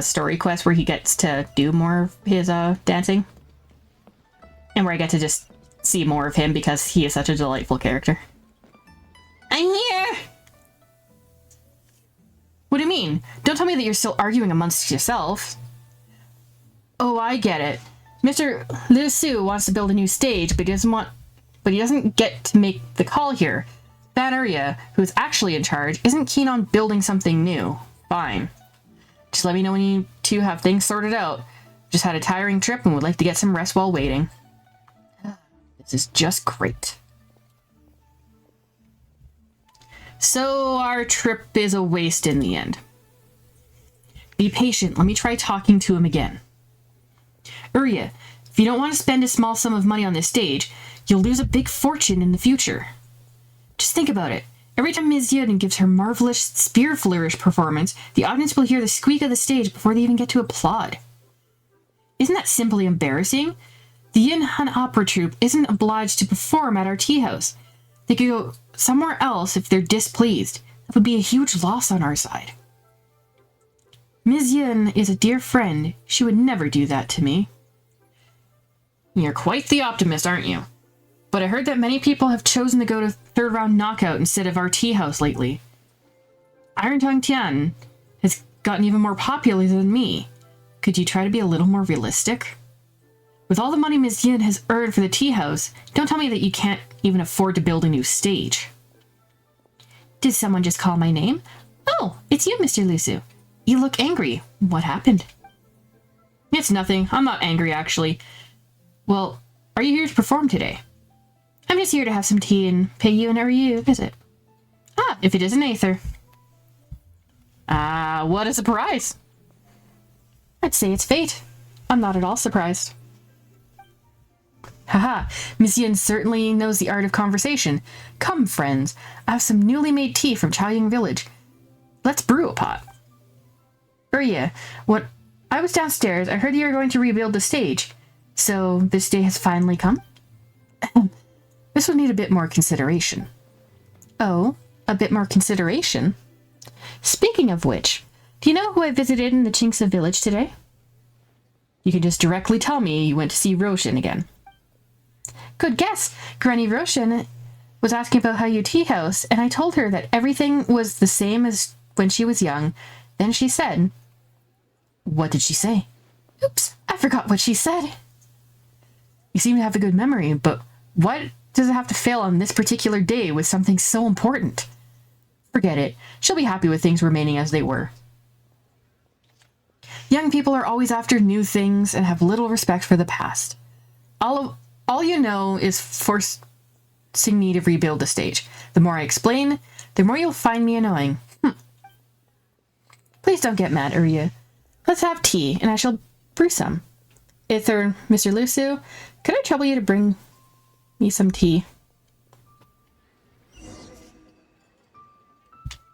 Speaker 1: story quest where he gets to do more of his dancing. And where I get to just see more of him because he is such a delightful character. I'm here! What do you mean? Don't tell me that you're still arguing amongst yourself. Oh, I get it. Mr. Liu Su wants to build a new stage, but he doesn't get to make the call here. Valeria, who's actually in charge, isn't keen on building something new. Fine. Just let me know when you two have things sorted out. Just had a tiring trip and would like to get some rest while waiting. This is just great. So our trip is a waste in the end. Be patient. Let me try talking to him again. Urya, if you don't want to spend a small sum of money on this stage, you'll lose a big fortune in the future. Just think about it. Every time Ms. Yun gives her marvelous spear flourish performance, the audience will hear the squeak of the stage before they even get to applaud. Isn't that simply embarrassing? The Yunhan Opera Troupe isn't obliged to perform at our tea house. They could go somewhere else if they're displeased. That would be a huge loss on our side. Ms. Yun is a dear friend. She would never do that to me. You're quite the optimist, aren't you? But I heard that many people have chosen to go to third round knockout instead of our tea house lately. Iron Tongue Tian has gotten even more popular than me. Could you try to be a little more realistic? With all the money Ms. Yin has earned for the tea house, don't tell me that you can't even afford to build a new stage. Did someone just call my name? Oh, it's you, Mr. Lusu. You look angry. What happened? It's nothing. I'm not angry, actually. Well, are you here to perform today? I'm just here to have some tea and pay you and Uryu a visit. Ah, if it isn't Aether. Ah, what a surprise. I'd say it's fate. I'm not at all surprised. Haha, Miss Yin certainly knows the art of conversation. Come, friends. I have some newly made tea from Chaoying Village. Let's brew a pot. Urya, I was downstairs. I heard you were going to rebuild the stage. So this day has finally come? This would need a bit more consideration. Oh, a bit more consideration? Speaking of which, do you know who I visited in the Qingce village today? You can just directly tell me you went to see Roshan again. Good guess. Granny Roshan was asking about how you tea house, and I told her that everything was the same as when she was young. Then she said... What did she say? Oops, I forgot what she said. You seem to have a good memory, but what does it have to fail on this particular day with something so important? Forget it. She'll be happy with things remaining as they were. Young people are always after new things and have little respect for the past. All you know is forcing me to rebuild the stage. The more I explain, the more you'll find me annoying. Please don't get mad, Urya. Let's have tea, and I shall brew some. Aether, Mr. Lusu, could I trouble you to bring me some tea?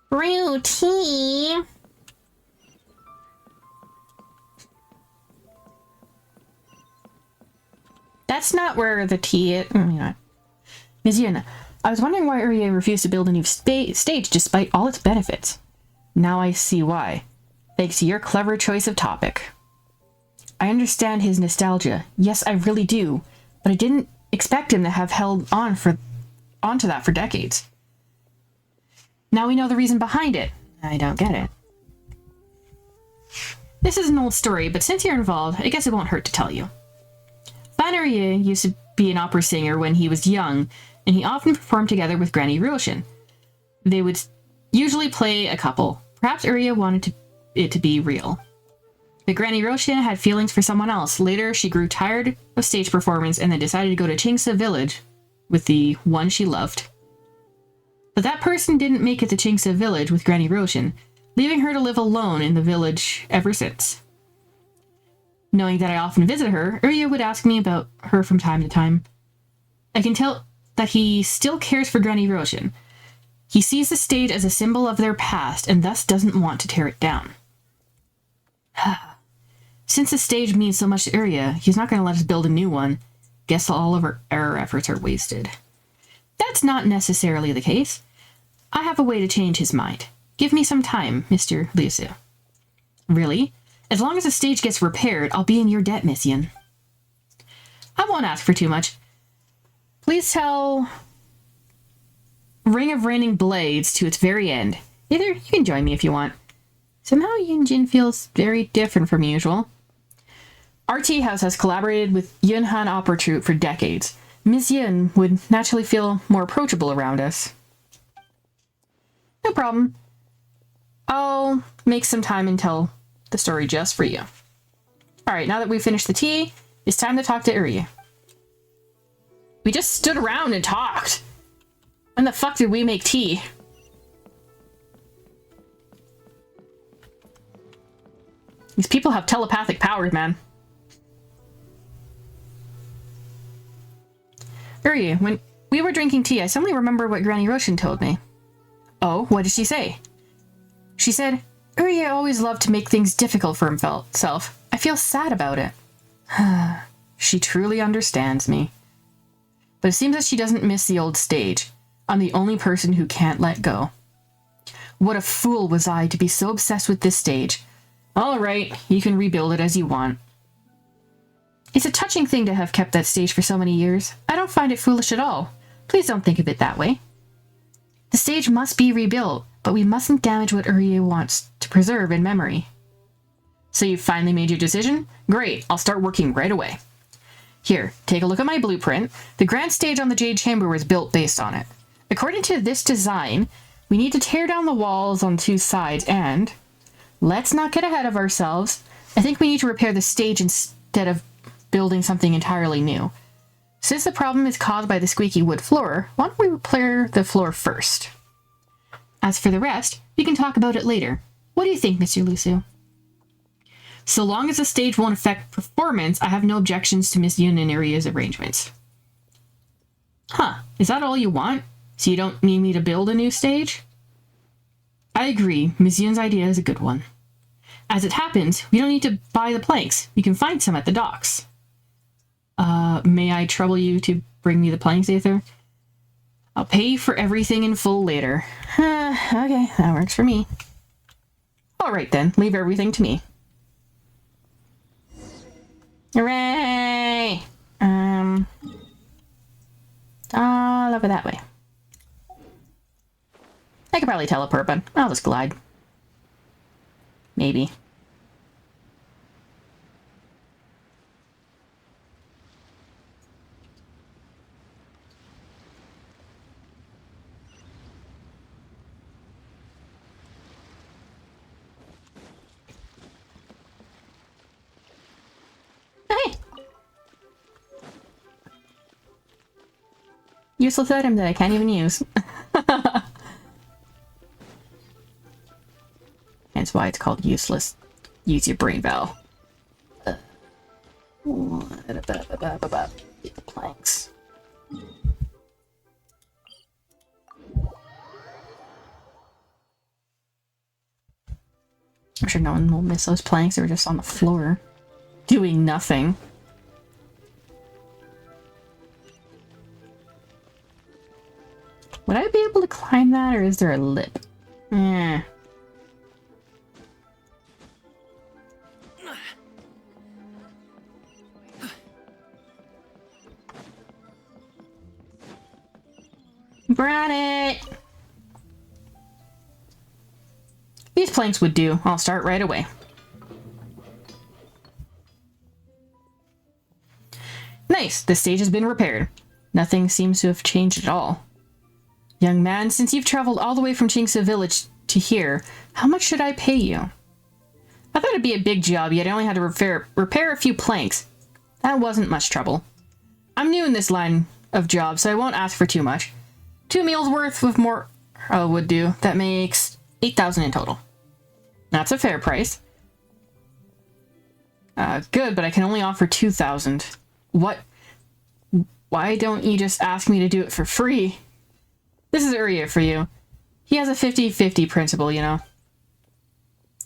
Speaker 1: Brew tea? That's not where the tea is. Ms. Yun, I was wondering why Urya refused to build a new stage despite all its benefits. Now I see why. Thanks to your clever choice of topic. I understand his nostalgia. Yes, I really do. But I didn't expect him to have held onto that for decades. Now we know the reason behind it. I don't get it. This is an old story, but since you're involved, I guess it won't hurt to tell you. Valeria used to be an opera singer when he was young, and he often performed together with Granny Roshan. They would usually play a couple. Perhaps Urya wanted it to be real. But Granny Roshan had feelings for someone else. Later, she grew tired of stage performance and then decided to go to Qingce village with the one she loved. But that person didn't make it to Qingce village with Granny Roshan, leaving her to live alone in the village ever since. Knowing that I often visit her, Urya would ask me about her from time to time. I can tell that he still cares for Granny Roshan. He sees the stage as a symbol of their past and thus doesn't want to tear it down. Since the stage means so much to Uria, he's not going to let us build a new one. Guess all of our efforts are wasted. That's not necessarily the case. I have a way to change his mind. Give me some time, Mr. Liusu. Really? As long as the stage gets repaired, I'll be in your debt, Miss Yun. I won't ask for too much. Please tell Ring of Raining Blades to its very end. Either you can join me if you want. Somehow Yunjin feels very different from usual. Our tea house has collaborated with Yunhan Opera Troupe for decades. Miss Yun would naturally feel more approachable around us. No problem. I'll make some time and tell the story just for you. Alright, now that we've finished the tea, it's time to talk to Uria. We just stood around and talked. When the fuck did we make tea? These people have telepathic powers, man. Uria, when we were drinking tea, I suddenly remembered what Granny Roshan told me. Oh, what did she say? She said, Uria always loved to make things difficult for himself. I feel sad about it. She truly understands me. But it seems that she doesn't miss the old stage. I'm the only person who can't let go. What a fool was I to be so obsessed with this stage. All right, you can rebuild it as you want. It's a touching thing to have kept that stage for so many years. I don't find it foolish at all. Please don't think of it that way. The stage must be rebuilt, but we mustn't damage what Uria wants to preserve in memory. So you've finally made your decision? Great, I'll start working right away. Here, take a look at my blueprint. The grand stage on the Jade Chamber was built based on it. According to this design, we need to tear down the walls on 2 sides and... Let's not get ahead of ourselves. I think we need to repair the stage instead of building something entirely new. Since the problem is caused by the squeaky wood floor, why don't we repair the floor first? As for the rest, we can talk about it later. What do you think, Mr. Lusu? So long as the stage won't affect performance, I have no objections to Miss Yun and Uria's arrangements. Huh, is that all you want? So you don't need me to build a new stage? I agree, Miss Yun's idea is a good one. As it happens, we don't need to buy the planks. We can find some at the docks. May I trouble you to bring me the planks, Aether? I'll pay you for everything in full later. Okay, that works for me. Alright then, leave everything to me. Hooray! All over that way. I could probably teleport, but I'll just glide. Maybe. Hey! Useless item that I can't even use. That's why it's called useless. Use your brain, Val. Get the planks. I'm sure no one will miss those planks. They were just on the floor, doing nothing. Would I be able to climb that, or is there a lip? Eh. Brought it! These planks would do. I'll start right away. Nice! The stage has been repaired. Nothing seems to have changed at all. Young man, since you've traveled all the way from Chingsa village to here, how much should I pay you? I thought it'd be a big job, yet I only had to repair a few planks. That wasn't much trouble. I'm new in this line of jobs, so I won't ask for too much. 2 meals worth of more would do. That makes 8,000 in total. That's a fair price. Good, but I can only offer 2,000. What Why don't you just ask me to do it for free? This is Urya for you. He has a 50-50 principle, you know.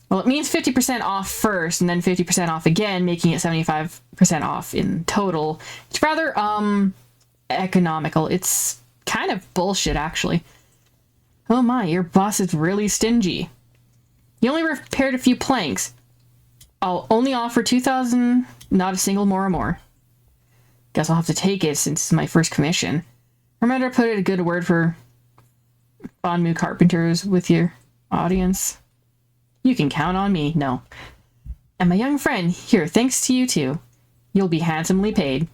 Speaker 1: Well, it means 50% off first and then 50% off again, making it 75% off in total. It's rather, economical. It's kind of bullshit, actually. Oh my, your boss is really stingy. You only repaired a few planks. I'll only offer 2,000, not a single more. Guess I'll have to take it since it's my first commission. Remember to put in a good word for Bonmu Carpenters with your audience. You can count on me, no. And my young friend, here, thanks to you two, you'll be handsomely paid.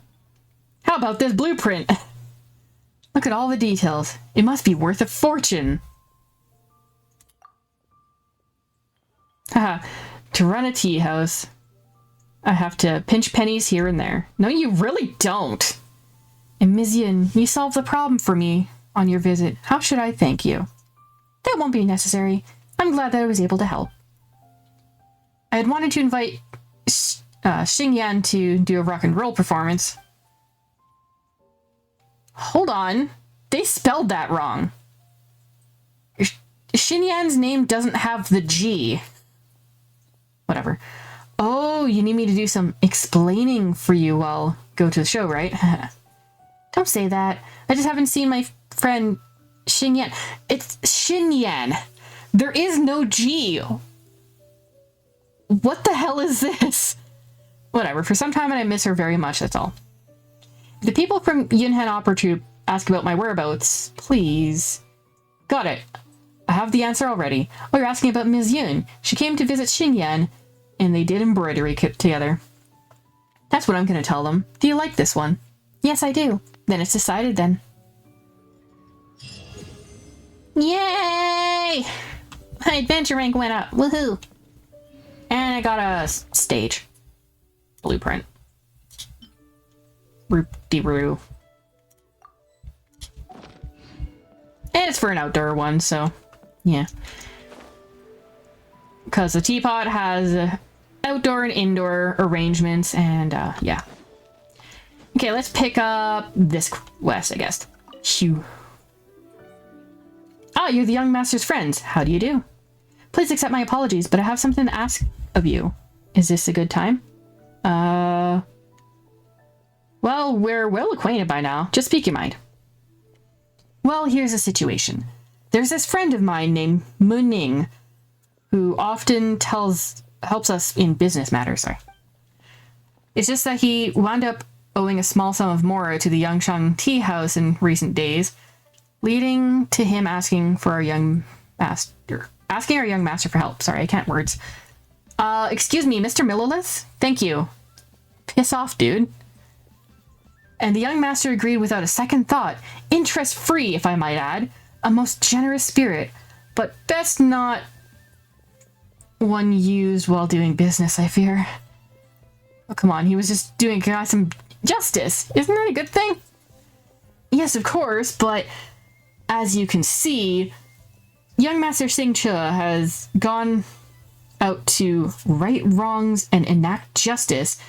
Speaker 1: How about this blueprint? Look at all the details. It must be worth a fortune. Haha, to run a tea house, I have to pinch pennies here and there. No, you really don't. And Ms. Yun, you solved the problem for me on your visit. How should I thank you? That won't be necessary. I'm glad that I was able to help. I had wanted to invite Xingyan to do a rock and roll performance. Hold on. They spelled that wrong. Xingyan's name doesn't have the G. Whatever. Oh, you need me to do some explaining for you while go to the show, right? Don't say that. I just haven't seen my friend Xingyan. It's Xingyan. There is no G. What the hell is this? Whatever. For some time and I miss her very much, that's all. If the people from Yunhan Opera Troupe ask about my whereabouts, please. Got it. I have the answer already. Oh, you're asking about Ms. Yun. She came to visit Xingyan, and they did embroidery together. That's what I'm going to tell them. Do you like this one? Yes, I do. Then it's decided then. Yay! My adventure rank went up. Woohoo! And I got a stage. Blueprint. Roop-de-roo. And it's for an outdoor one, so yeah. Because the teapot has outdoor and indoor arrangements, and yeah. Okay, let's pick up this quest, I guess. Phew. Ah, you're the young master's friends. How do you do? Please accept my apologies, but I have something to ask of you. Is this a good time? Well, we're well acquainted by now. Just speak your mind. Well, here's the situation. There's this friend of mine named Muning, who often helps us in business matters. Sorry. It's just that he wound up owing a small sum of mora to the Yangshang tea house in recent days, leading to him asking our young master for help. Sorry, I can't words. Excuse me, Mr. Millilith? Thank you. Piss off, dude. And the young master agreed without a second thought, interest-free, if I might add, a most generous spirit, but best not one used while doing business, I fear. Oh, come on, he was just doing some justice. Isn't that a good thing? Yes, of course, but as you can see, young Master Xingche has gone out to right wrongs and enact justice,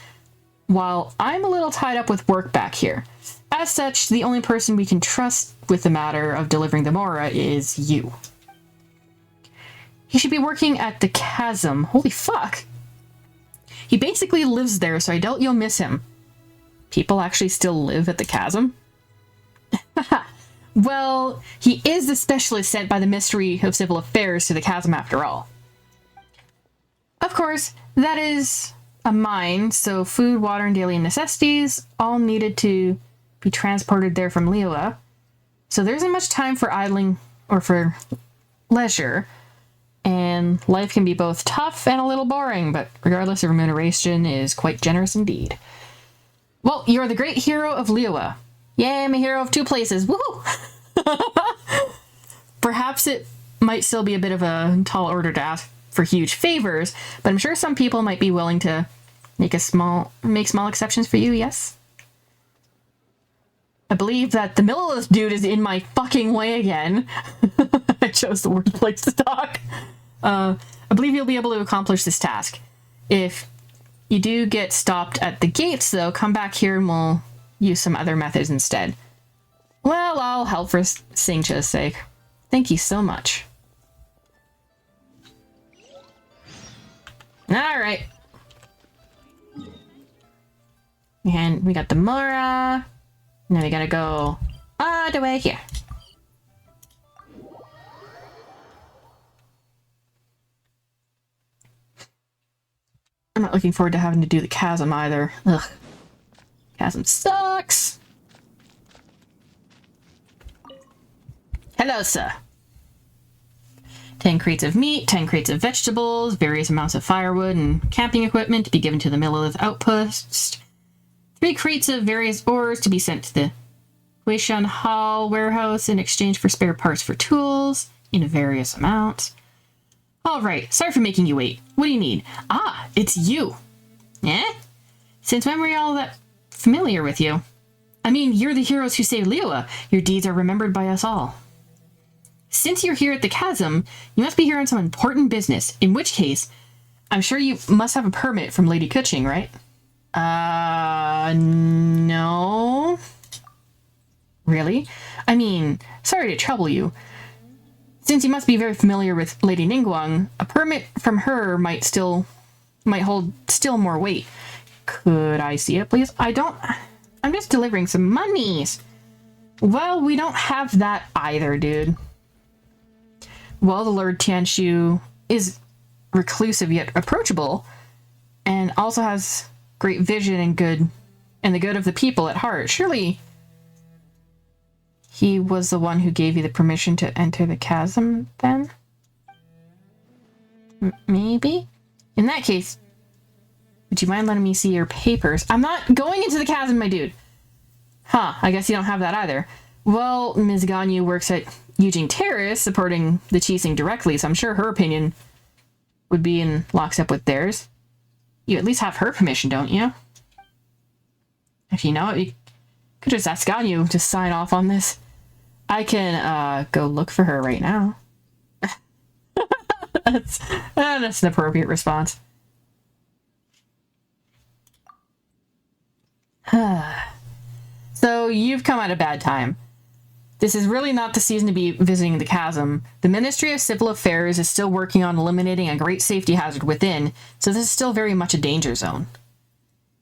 Speaker 1: while I'm a little tied up with work back here. As such, the only person we can trust with the matter of delivering the mora is you. He should be working at the chasm. Holy fuck. He basically lives there, so I doubt you'll miss him. People actually still live at the chasm? Well, he is the specialist sent by the Ministry of Civil Affairs to the chasm after all. Of course, that is a mine, so food, water, and daily necessities all needed to be transported there from Liyue. So there isn't much time for idling or for leisure, and life can be both tough and a little boring, but regardless of remuneration is quite generous indeed. Well, you're the great hero of Liyue. Yay, I'm a hero of two places. Woohoo! Perhaps it might still be a bit of a tall order to ask for huge favors, but I'm sure some people might be willing to make small exceptions for you, yes? I believe that the Millilith dude is in my fucking way again. I chose the worst place to talk. I believe you'll be able to accomplish this task. If you do get stopped at the gates, though, come back here and we'll use some other methods instead. Well, I'll help for Xingqia's sake. Thank you so much. Alright. And we got the Mora. Now we gotta go all the way here. I'm not looking forward to having to do the chasm either. Ugh. Chasm sucks. Hello, sir. 10 crates of meat, 10 crates of vegetables, various amounts of firewood and camping equipment to be given to the Millelith outpost. 3 crates of various ores to be sent to the Guishan Hall warehouse in exchange for spare parts for tools in various amounts. All right, sorry for making you wait. What do you need? Ah, it's you. Eh? Since when were you all that familiar with you? I mean, you're the heroes who saved Liyue. Your deeds are remembered by us all. Since you're here at the chasm, you must be here on some important business, in which case, I'm sure you must have a permit from Lady Kuching, right? No. Really? I mean, sorry to trouble you. Since you must be very familiar with Lady Ningguang, a permit from her might hold still more weight. Could I see it, please? I'm just delivering some monies. Well, we don't have that either, dude. Well, the Lord Tianshu is reclusive yet approachable, and also has great vision and the good of the people at heart. Surely he was the one who gave you the permission to enter the chasm, then? Maybe? In that case, would you mind letting me see your papers? I'm not going into the chasm, my dude! Huh, I guess you don't have that either. Well, Ms. Ganyu works at Yujing Terrace, supporting the Qixing directly, so I'm sure her opinion would be in lockstep with theirs. You at least have her permission, don't you? If you know it, you could just ask Ganyu to sign off on this. I can, go look for her right now. That's an appropriate response. So, you've come at a bad time. This is really not the season to be visiting the chasm. The Ministry of Civil Affairs is still working on eliminating a great safety hazard within, so this is still very much a danger zone.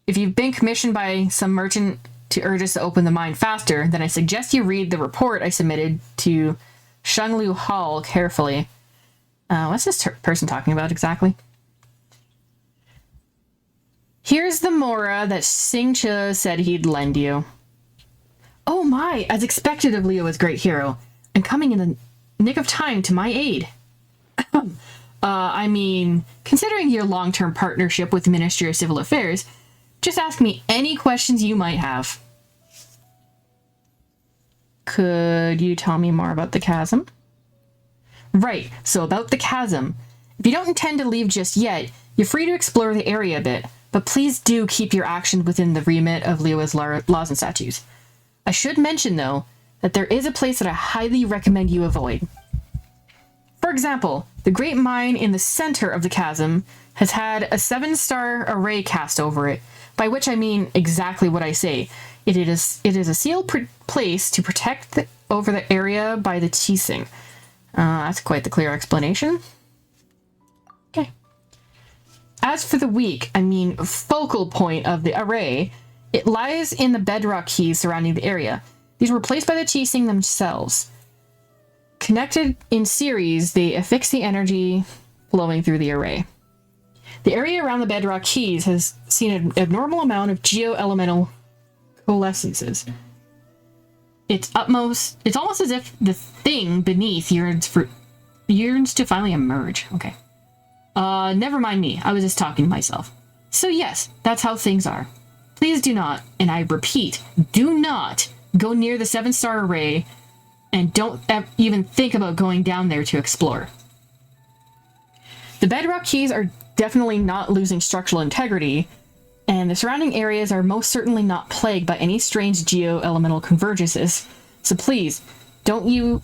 Speaker 1: If you've been commissioned by some merchant to urge us to open the mine faster, then I suggest you read the report I submitted to Shanglu Hall carefully. What's this person talking about exactly? Here's the Mora that Xingqia said he'd lend you. Oh my, as expected of Liyue's great hero, and coming in the nick of time to my aid. I mean, considering your long-term partnership with the Ministry of Civil Affairs, just ask me any questions you might have. Could you tell me more about the chasm? Right, so about the chasm. If you don't intend to leave just yet, you're free to explore the area a bit, but please do keep your actions within the remit of Liyue's laws and statutes. I should mention, though, that there is a place that I highly recommend you avoid. For example, the great mine in the center of the chasm has had a 7-star array cast over it, by which I mean exactly what I say. It is a sealed place to protect over the area by the Qixing. That's quite the clear explanation. Okay. As for the weak, I mean focal point of the array, it lies in the bedrock keys surrounding the area. These were placed by the Qixing themselves. Connected in series, they affix the energy flowing through the array. The area around the bedrock keys has seen an abnormal amount of geo-elemental coalescences. It's almost as if the thing beneath yearns to finally emerge. Okay. Never mind me. I was just talking to myself. So yes, that's how things are. Please do not, and I repeat, do not go near the 7-star array, and don't even think about going down there to explore. The bedrock keys are definitely not losing structural integrity, and the surrounding areas are most certainly not plagued by any strange geo-elemental convergences, so please, don't you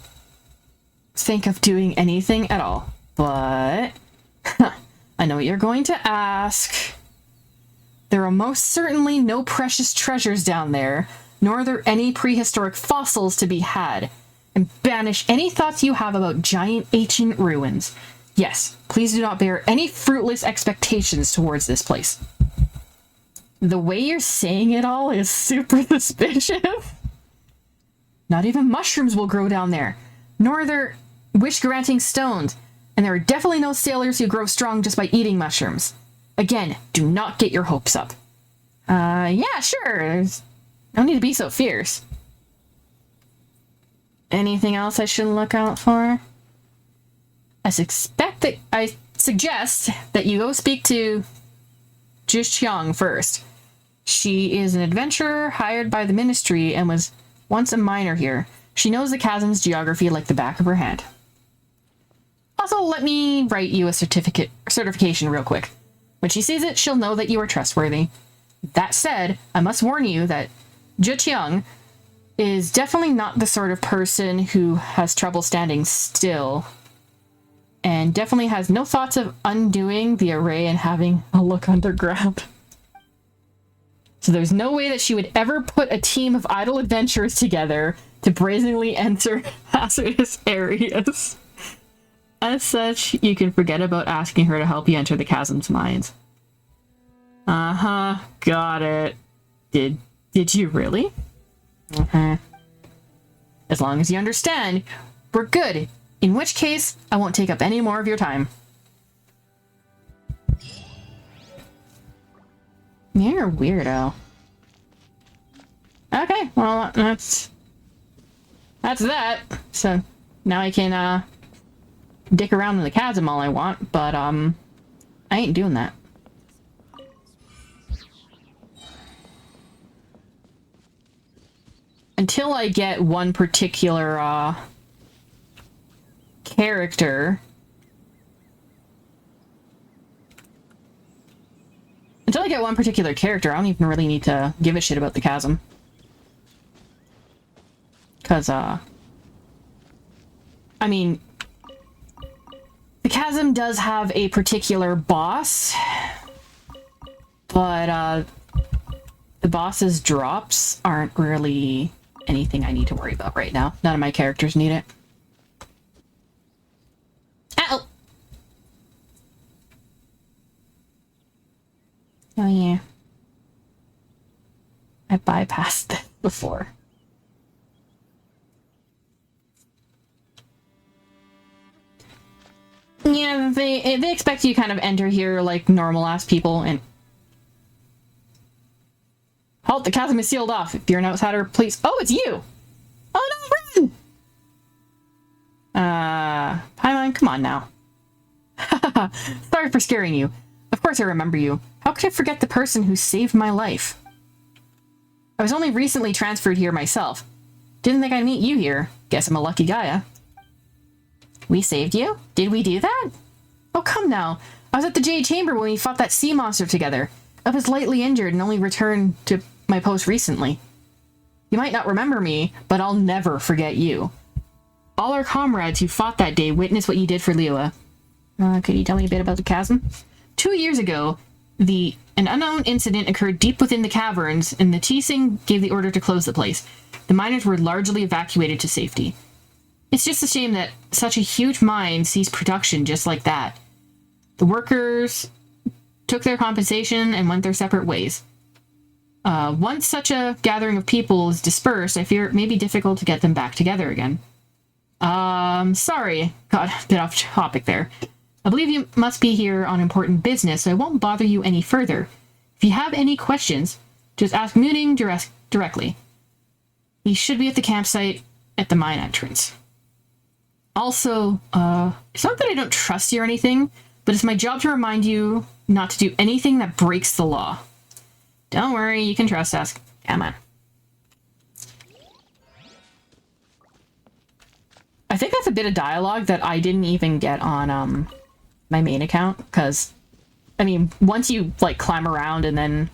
Speaker 1: think of doing anything at all. But, I know what you're going to ask. There are most certainly no precious treasures down there, nor are there any prehistoric fossils to be had. And banish any thoughts you have about giant ancient ruins. Yes, please do not bear any fruitless expectations towards this place. The way you're saying it all is super suspicious. Not even mushrooms will grow down there, nor are there wish-granting stones, and there are definitely no sailors who grow strong just by eating mushrooms. Again, do not get your hopes up. Yeah, sure, there's no need to be so fierce. Anything else I should look out for? I suggest that you go speak to Zhixiang first. She is an adventurer hired by the ministry and was once a miner here. She knows the chasm's geography like the back of her hand. Also, let me write you a certification real quick. When she sees it, she'll know that you are trustworthy. That said, I must warn you that Zhixiang is definitely not the sort of person who has trouble standing still, and definitely has no thoughts of undoing the array and having a look underground. So there's no way that she would ever put a team of idle adventurers together to brazenly enter hazardous areas. As such, you can forget about asking her to help you enter the chasm's mines. Uh-huh, got it. Did you really? Uh-huh. As long as you understand, we're good. In which case, I won't take up any more of your time. You're a weirdo. Okay, well, that's that. So, now I can, dick around in the chasm all I want, but, I ain't doing that. Until I get one particular, character. Until I get one particular character, I don't even really need to give a shit about the chasm. Because, I mean, the chasm does have a particular boss, but, the boss's drops aren't really anything I need to worry about right now. None of my characters need it. Ow! Oh yeah. I bypassed this before. Yeah, they expect you kind of enter here like normal-ass people and... Halt, the chasm is sealed off. If you're an outsider, please... Oh, it's you! Oh no, run! Paimon, come on now. Sorry for scaring you. Of course I remember you. How could I forget the person who saved my life? I was only recently transferred here myself. Didn't think I'd meet you here. Guess I'm a lucky guy, huh? We saved you? Did we do that? Oh, come now. I was at the Jade Chamber when we fought that sea monster together. I was lightly injured and only returned to my post recently. You might not remember me, but I'll never forget you. All our comrades who fought that day witnessed what you did for Liyue. Could you tell me a bit about the chasm? 2 years ago, an unknown incident occurred deep within the caverns, and the Tsing gave the order to close the place. The miners were largely evacuated to safety. It's just a shame that such a huge mine ceased production just like that. The workers took their compensation and went their separate ways. Once such a gathering of people is dispersed, I fear it may be difficult to get them back together again. Sorry, got a bit off topic there. I believe you must be here on important business, so I won't bother you any further. If you have any questions, just ask Mooning directly. He should be at the campsite at the mine entrance. Also, it's not that I don't trust you or anything, but it's my job to remind you not to do anything that breaks the law. Don't worry, you can trust us. Come on. I think that's a bit of dialogue that I didn't even get on, my main account, because, I mean, once you, like, climb around and then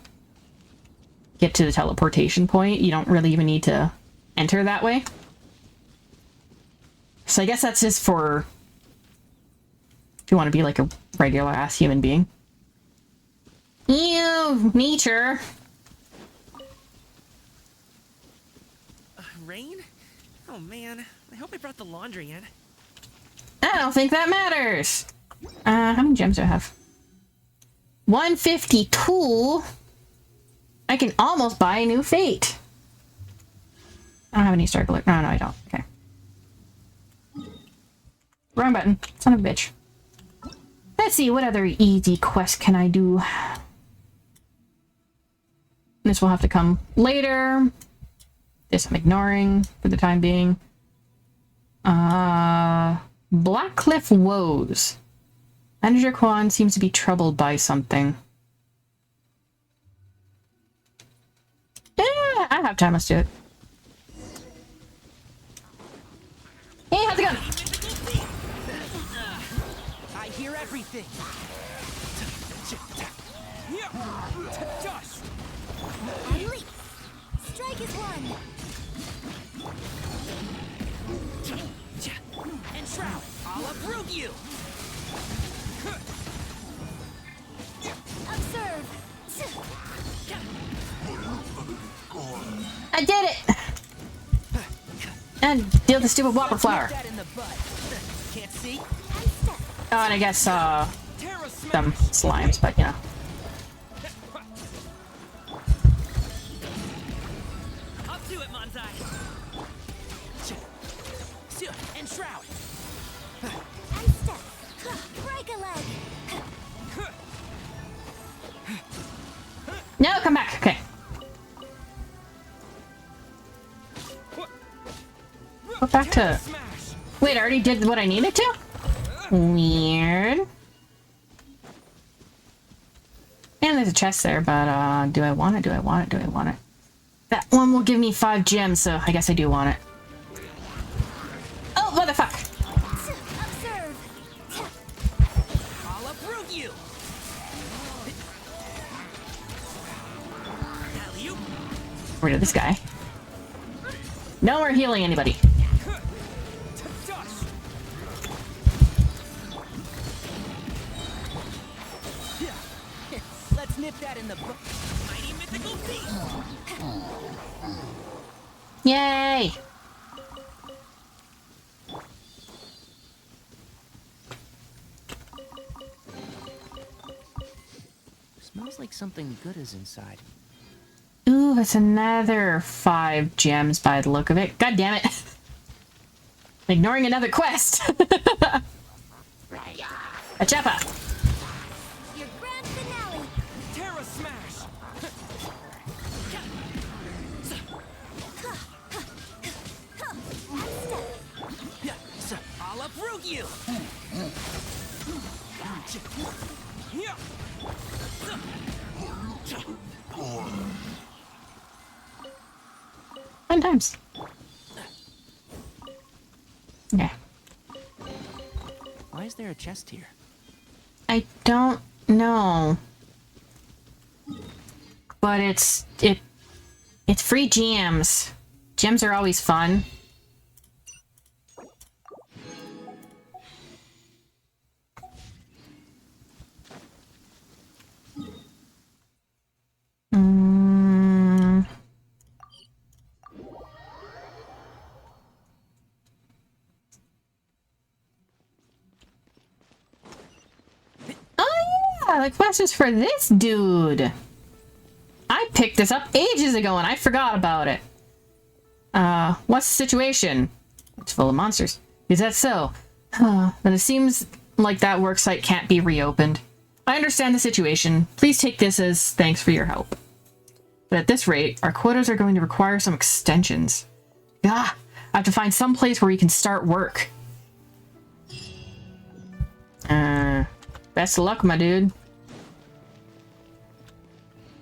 Speaker 1: get to the teleportation point, you don't really even need to enter that way. So I guess that's just for if you want to be like a regular-ass human being. Ew, nature.
Speaker 17: Rain? Oh man, I hope I brought the laundry in.
Speaker 1: I don't think that matters. How many gems do I have? 152. I can almost buy a new fate. I don't have any star glue. No, I don't. Okay. Wrong button. Son of a bitch. Let's see, what other easy quest can I do? This will have to come later. This I'm ignoring for the time being. Blackcliff Woes. Manager Quan seems to be troubled by something. Yeah, I have time. Let's do it. Hey, how's it going?
Speaker 17: I hear everything. Dust.
Speaker 3: Leap. Strike is one.
Speaker 17: And Shroud, I'll uproot you.
Speaker 3: Observe.
Speaker 1: I did it! And deal the stupid whopper flower.
Speaker 17: Can't see?
Speaker 1: Oh, and I guess, some slimes, but, you know.
Speaker 17: Up to it, Manzai. And Shroud.
Speaker 3: And step. Break a leg.
Speaker 1: No, come back. Okay. Go back to... Wait, I already did what I needed to? Weird. And there's a chest there, but, do I want it? Do I want it? Do I want it? That one will give me 5 gems, so I guess I do want it. Oh, motherfuck!
Speaker 3: Observe.
Speaker 17: I'll uproot you.
Speaker 1: Get rid of this guy. No more healing anybody.
Speaker 17: Let's nip that in the butt. Mighty mythical beast.
Speaker 1: Yay!
Speaker 17: Smells like something good is inside.
Speaker 1: Ooh, that's another 5 gems by the look of it. God damn it. Ignoring another quest. A chopper.
Speaker 3: Your grand finale.
Speaker 17: Terra Smash. I'll uproot you.
Speaker 1: Fun times. Okay.
Speaker 17: Why is there a chest here?
Speaker 1: I don't know. But it's free gems. Gems are always fun. The quest is for this dude. I picked this up ages ago and I forgot about it. What's the situation? It's full of monsters. Is that so? But it seems like that worksite can't be reopened. I understand the situation. Please take this as thanks for your help. But at this rate, our quotas are going to require some extensions. I have to find some place where we can start work. Best of luck, my dude.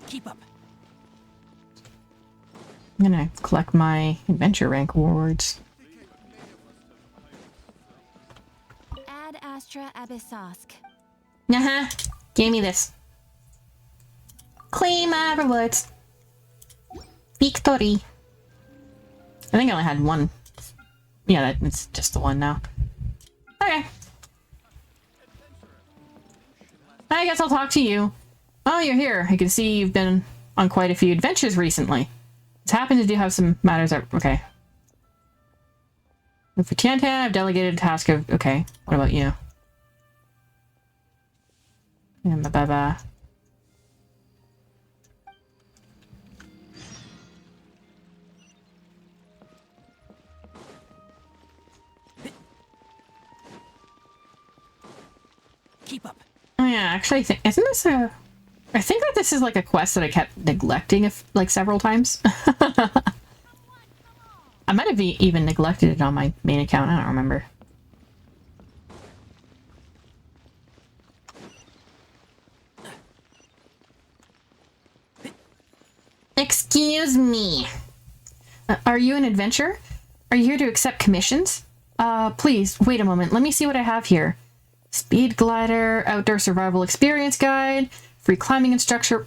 Speaker 17: Keep up.
Speaker 1: I'm gonna collect my adventure rank rewards.
Speaker 3: Ad Astra Abyssosk.
Speaker 1: Give me this. Claim my rewards. Victory. I think I only had one. Yeah, it's just the one now. Okay. I guess I'll talk to you. Oh, you're here. I can see you've been on quite a few adventures recently. It's happened to do have some matters that... Okay. For Tiantian, I've delegated a task of... Okay. What about you? Bye-bye.
Speaker 2: Keep up.
Speaker 1: Oh yeah, actually, isn't this a... I think that this is like a quest that I kept neglecting like several times. I might have even neglected it on my main account. I don't remember. Excuse me. Are you an adventurer? Are you here to accept commissions? Please, wait a moment. Let me see what I have here. Speed glider, outdoor survival experience guide, free climbing instructor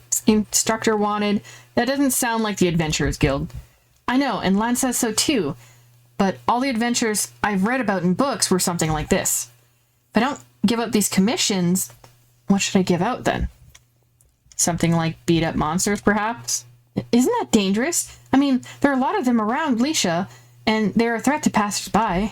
Speaker 1: wanted. That doesn't sound like the Adventurers Guild. I know, and Lan says so too. But all the adventures I've read about in books were something like this. If I don't give out these commissions, what should I give out then? Something like beat up monsters, perhaps? Isn't that dangerous? I mean, there are a lot of them around Leisha, and they're a threat to passers-by.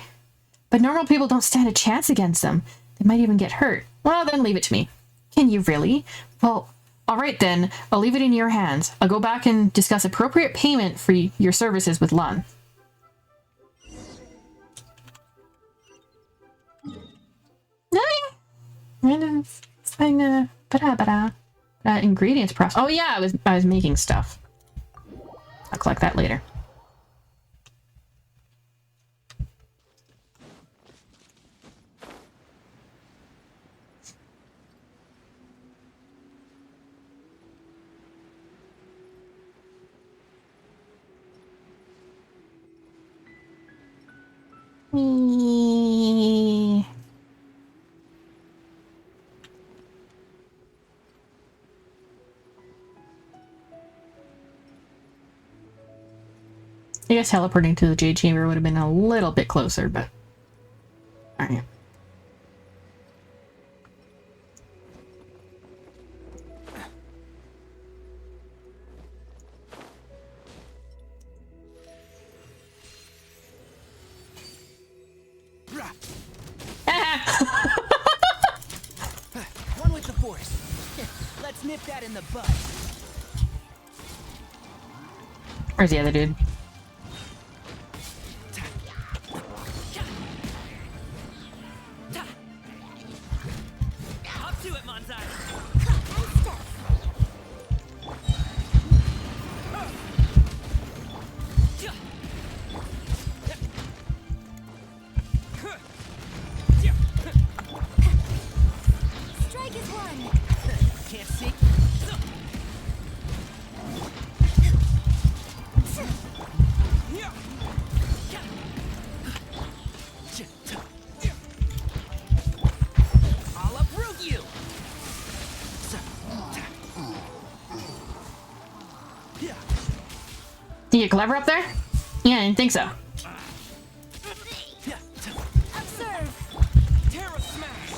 Speaker 1: But normal people don't stand a chance against them. They might even get hurt. Well, then leave it to me. Can you really? Well, all right then. I'll leave it in your hands. I'll go back and discuss appropriate payment for your services with Lan. Ingredients process. Oh yeah, I was making stuff. I'll collect that later. Me. I guess teleporting to the Jade Chamber would have been a little bit closer, but... Alright.
Speaker 2: One with the force. Let's nip that in the bud.
Speaker 1: Where's the other dude?
Speaker 2: Up to it, Manzai.
Speaker 3: Strike is one.
Speaker 2: Can't see. I'll uproot you.
Speaker 1: You get clever up there? Yeah, I didn't think so.
Speaker 3: Observe.
Speaker 2: Terra smash.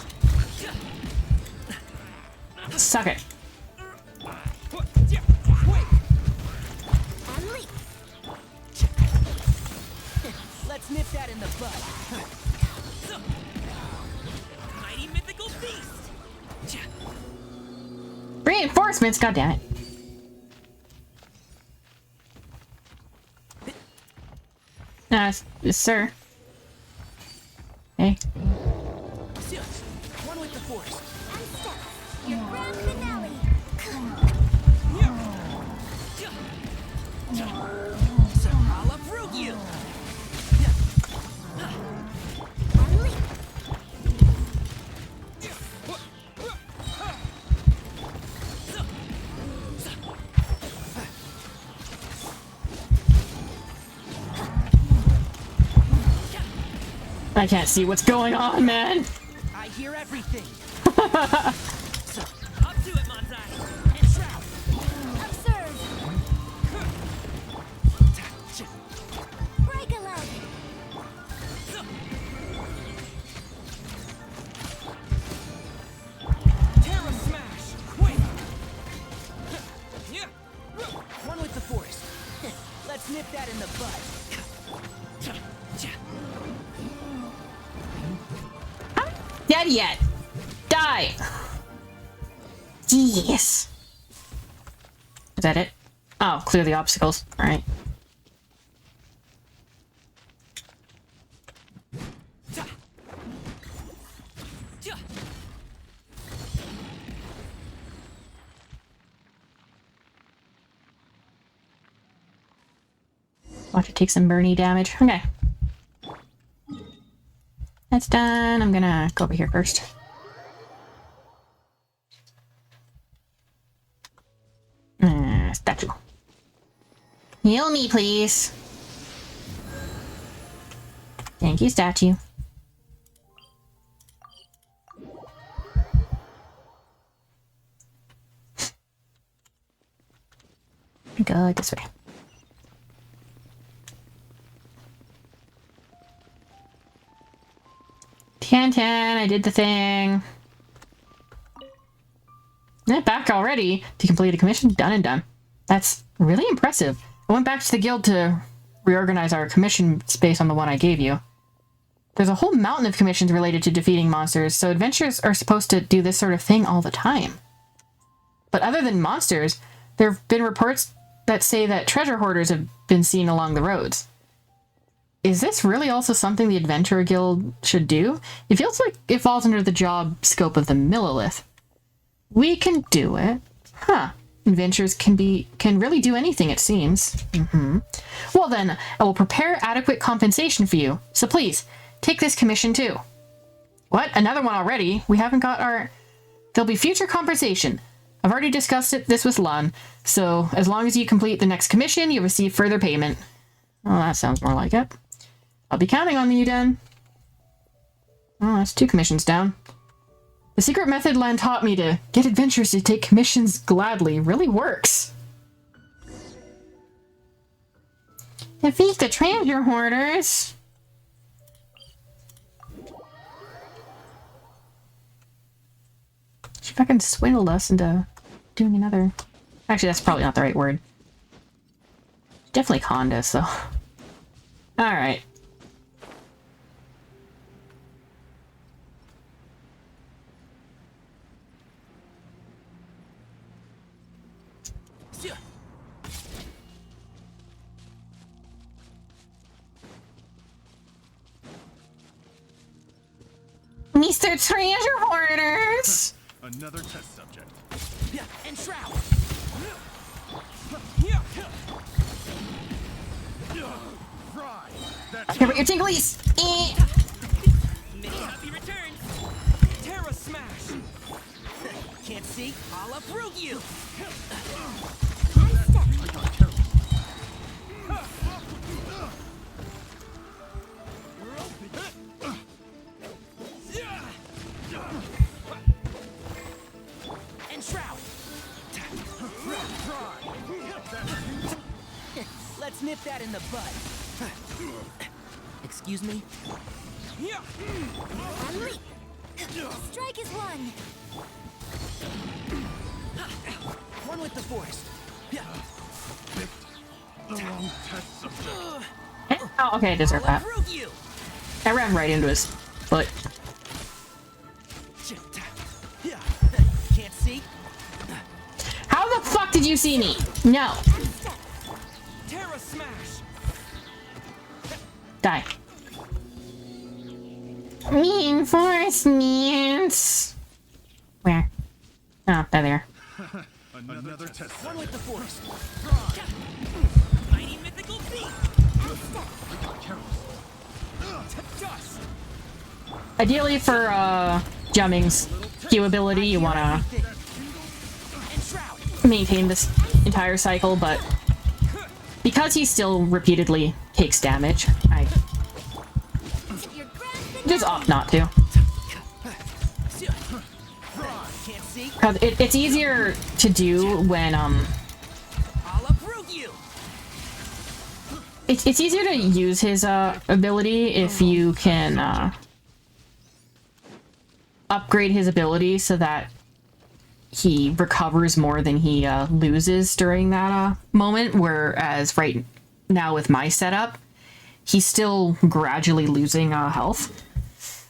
Speaker 1: Suck it.
Speaker 3: And leap.
Speaker 2: Let's nip that in the bud. Mighty mythical beast.
Speaker 1: Reinforcements, goddammit. Sir. Hey.
Speaker 2: One with the force.
Speaker 3: Unstuck. Your grand finale.
Speaker 2: I'll uproot you.
Speaker 3: And leap.
Speaker 1: I can't see what's going on, man.
Speaker 2: I hear everything. Up to it, Manzai. And shroud.
Speaker 3: Observe. Break a leg.
Speaker 2: Terra smash. Wait.
Speaker 17: nip that in the bud.
Speaker 1: Dead yet. Die. Yes. Is that it? Oh, clear the obstacles. All right. Watch it take some burny damage. Okay. That's done. I'm gonna go over here first. Statue. Heal me, please. Thank you, statue. Go this way. I did the thing. Back already to complete a commission. Done and done. That's really impressive. I went back to the guild to reorganize our commission space on the one I gave you. There's a whole mountain of commissions related to defeating monsters, so adventurers are supposed to do this sort of thing all the time. But other than monsters, there have been reports that say that treasure hoarders have been seen along the roads. Is this really also something the Adventurer Guild should do? It feels like it falls under the job scope of the Millilith. We can do it. Huh. Adventurers can really do anything, it seems. Well then, I will prepare adequate compensation for you. So please, take this commission too. What? Another one already? We haven't got our... There'll be future compensation. I've already discussed this with Lun, so as long as you complete the next commission, you'll receive further payment. Oh, that sounds more like it. I'll be counting on you, then. Oh, that's 2 commissions down. The secret method Lan taught me to get adventurers to take commissions gladly really works. Defeat the treasure hoarders. She fucking swindled us into doing another... Actually, that's probably not the right word. Definitely conned us, though. Alright. Mr. Treasure Hoarders!
Speaker 13: Another test subject.
Speaker 17: And shroud.
Speaker 1: Here, your tinglies!
Speaker 17: Many happy returns. Terra smash. Can't see? I'll uproot you. And shroud. Let's nip that in the bud. Excuse me?
Speaker 3: Unleash. Strike is one.
Speaker 17: One with the forest.
Speaker 13: The wrong test subject.
Speaker 1: Oh, okay, I deserve that. I ran right into his foot.
Speaker 17: Can't see?
Speaker 1: How the fuck did you see me? No.
Speaker 17: Terra smash.
Speaker 1: Die. Reinforcements. Where? Oh, there they are.
Speaker 13: Another test.
Speaker 17: One with the forest. Mighty mythical beast.
Speaker 1: Ideally for Jumming's Q ability, you wanna maintain this entire cycle, but because he still repeatedly takes damage, I just opt not to. Because it's easier to do when it's easier to use his ability if you can upgrade his ability so that he recovers more than he loses during that moment, whereas right now with my setup, he's still gradually losing health,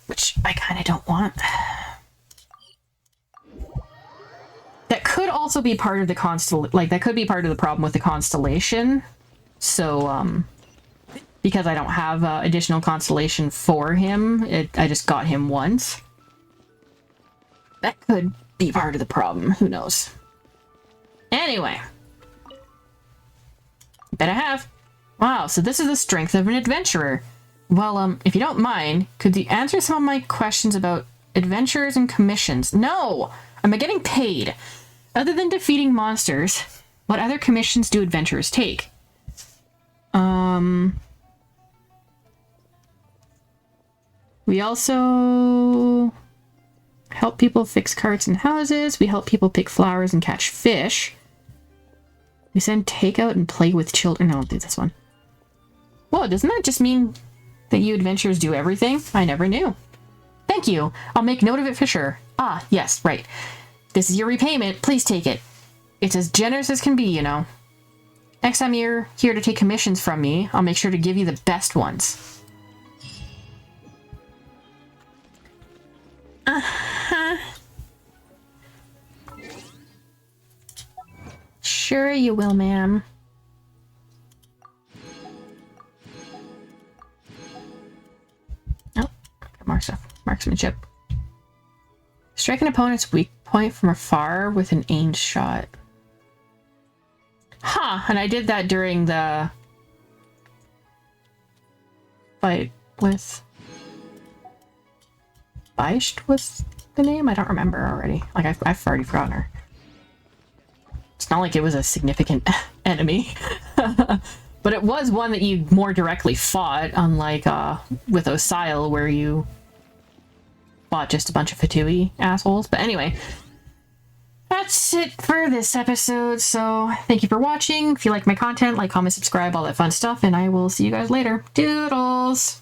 Speaker 1: which I kind of don't want. That could also be part of the that could be part of the problem with the constellation. So, because I don't have additional constellation for him, I just got him once. That could be part of the problem. Who knows? Anyway. Bet I have. Wow, so this is the strength of an adventurer. Well, if you don't mind, could you answer some of my questions about adventures and commissions? No! Am I getting paid? Other than defeating monsters, what other commissions do adventurers take? We also help people fix carts and houses. We help people pick flowers and catch fish. We send takeout and play with children. No, I'll do this one. Whoa, doesn't that just mean that you adventurers do everything? I never knew. Thank you. I'll make note of it for sure. Ah, yes, right. This is your repayment. Please take it. It's as generous as can be, you know. Next time you're here to take commissions from me, I'll make sure to give you the best ones. Sure you will, ma'am. Oh, more stuff. Marksmanship. Strike an opponent's weak point from afar with an aimed shot. Huh, and I did that during the fight with Beisht was the name? I don't remember already. Like, I've already forgotten her. It's not like it was a significant enemy. But it was one that you more directly fought, unlike with Osile, where you fought just a bunch of Fatui assholes. But anyway, that's it for this episode. So thank you for watching. If you like my content, like, comment, subscribe, all that fun stuff, and I will see you guys later. Doodles!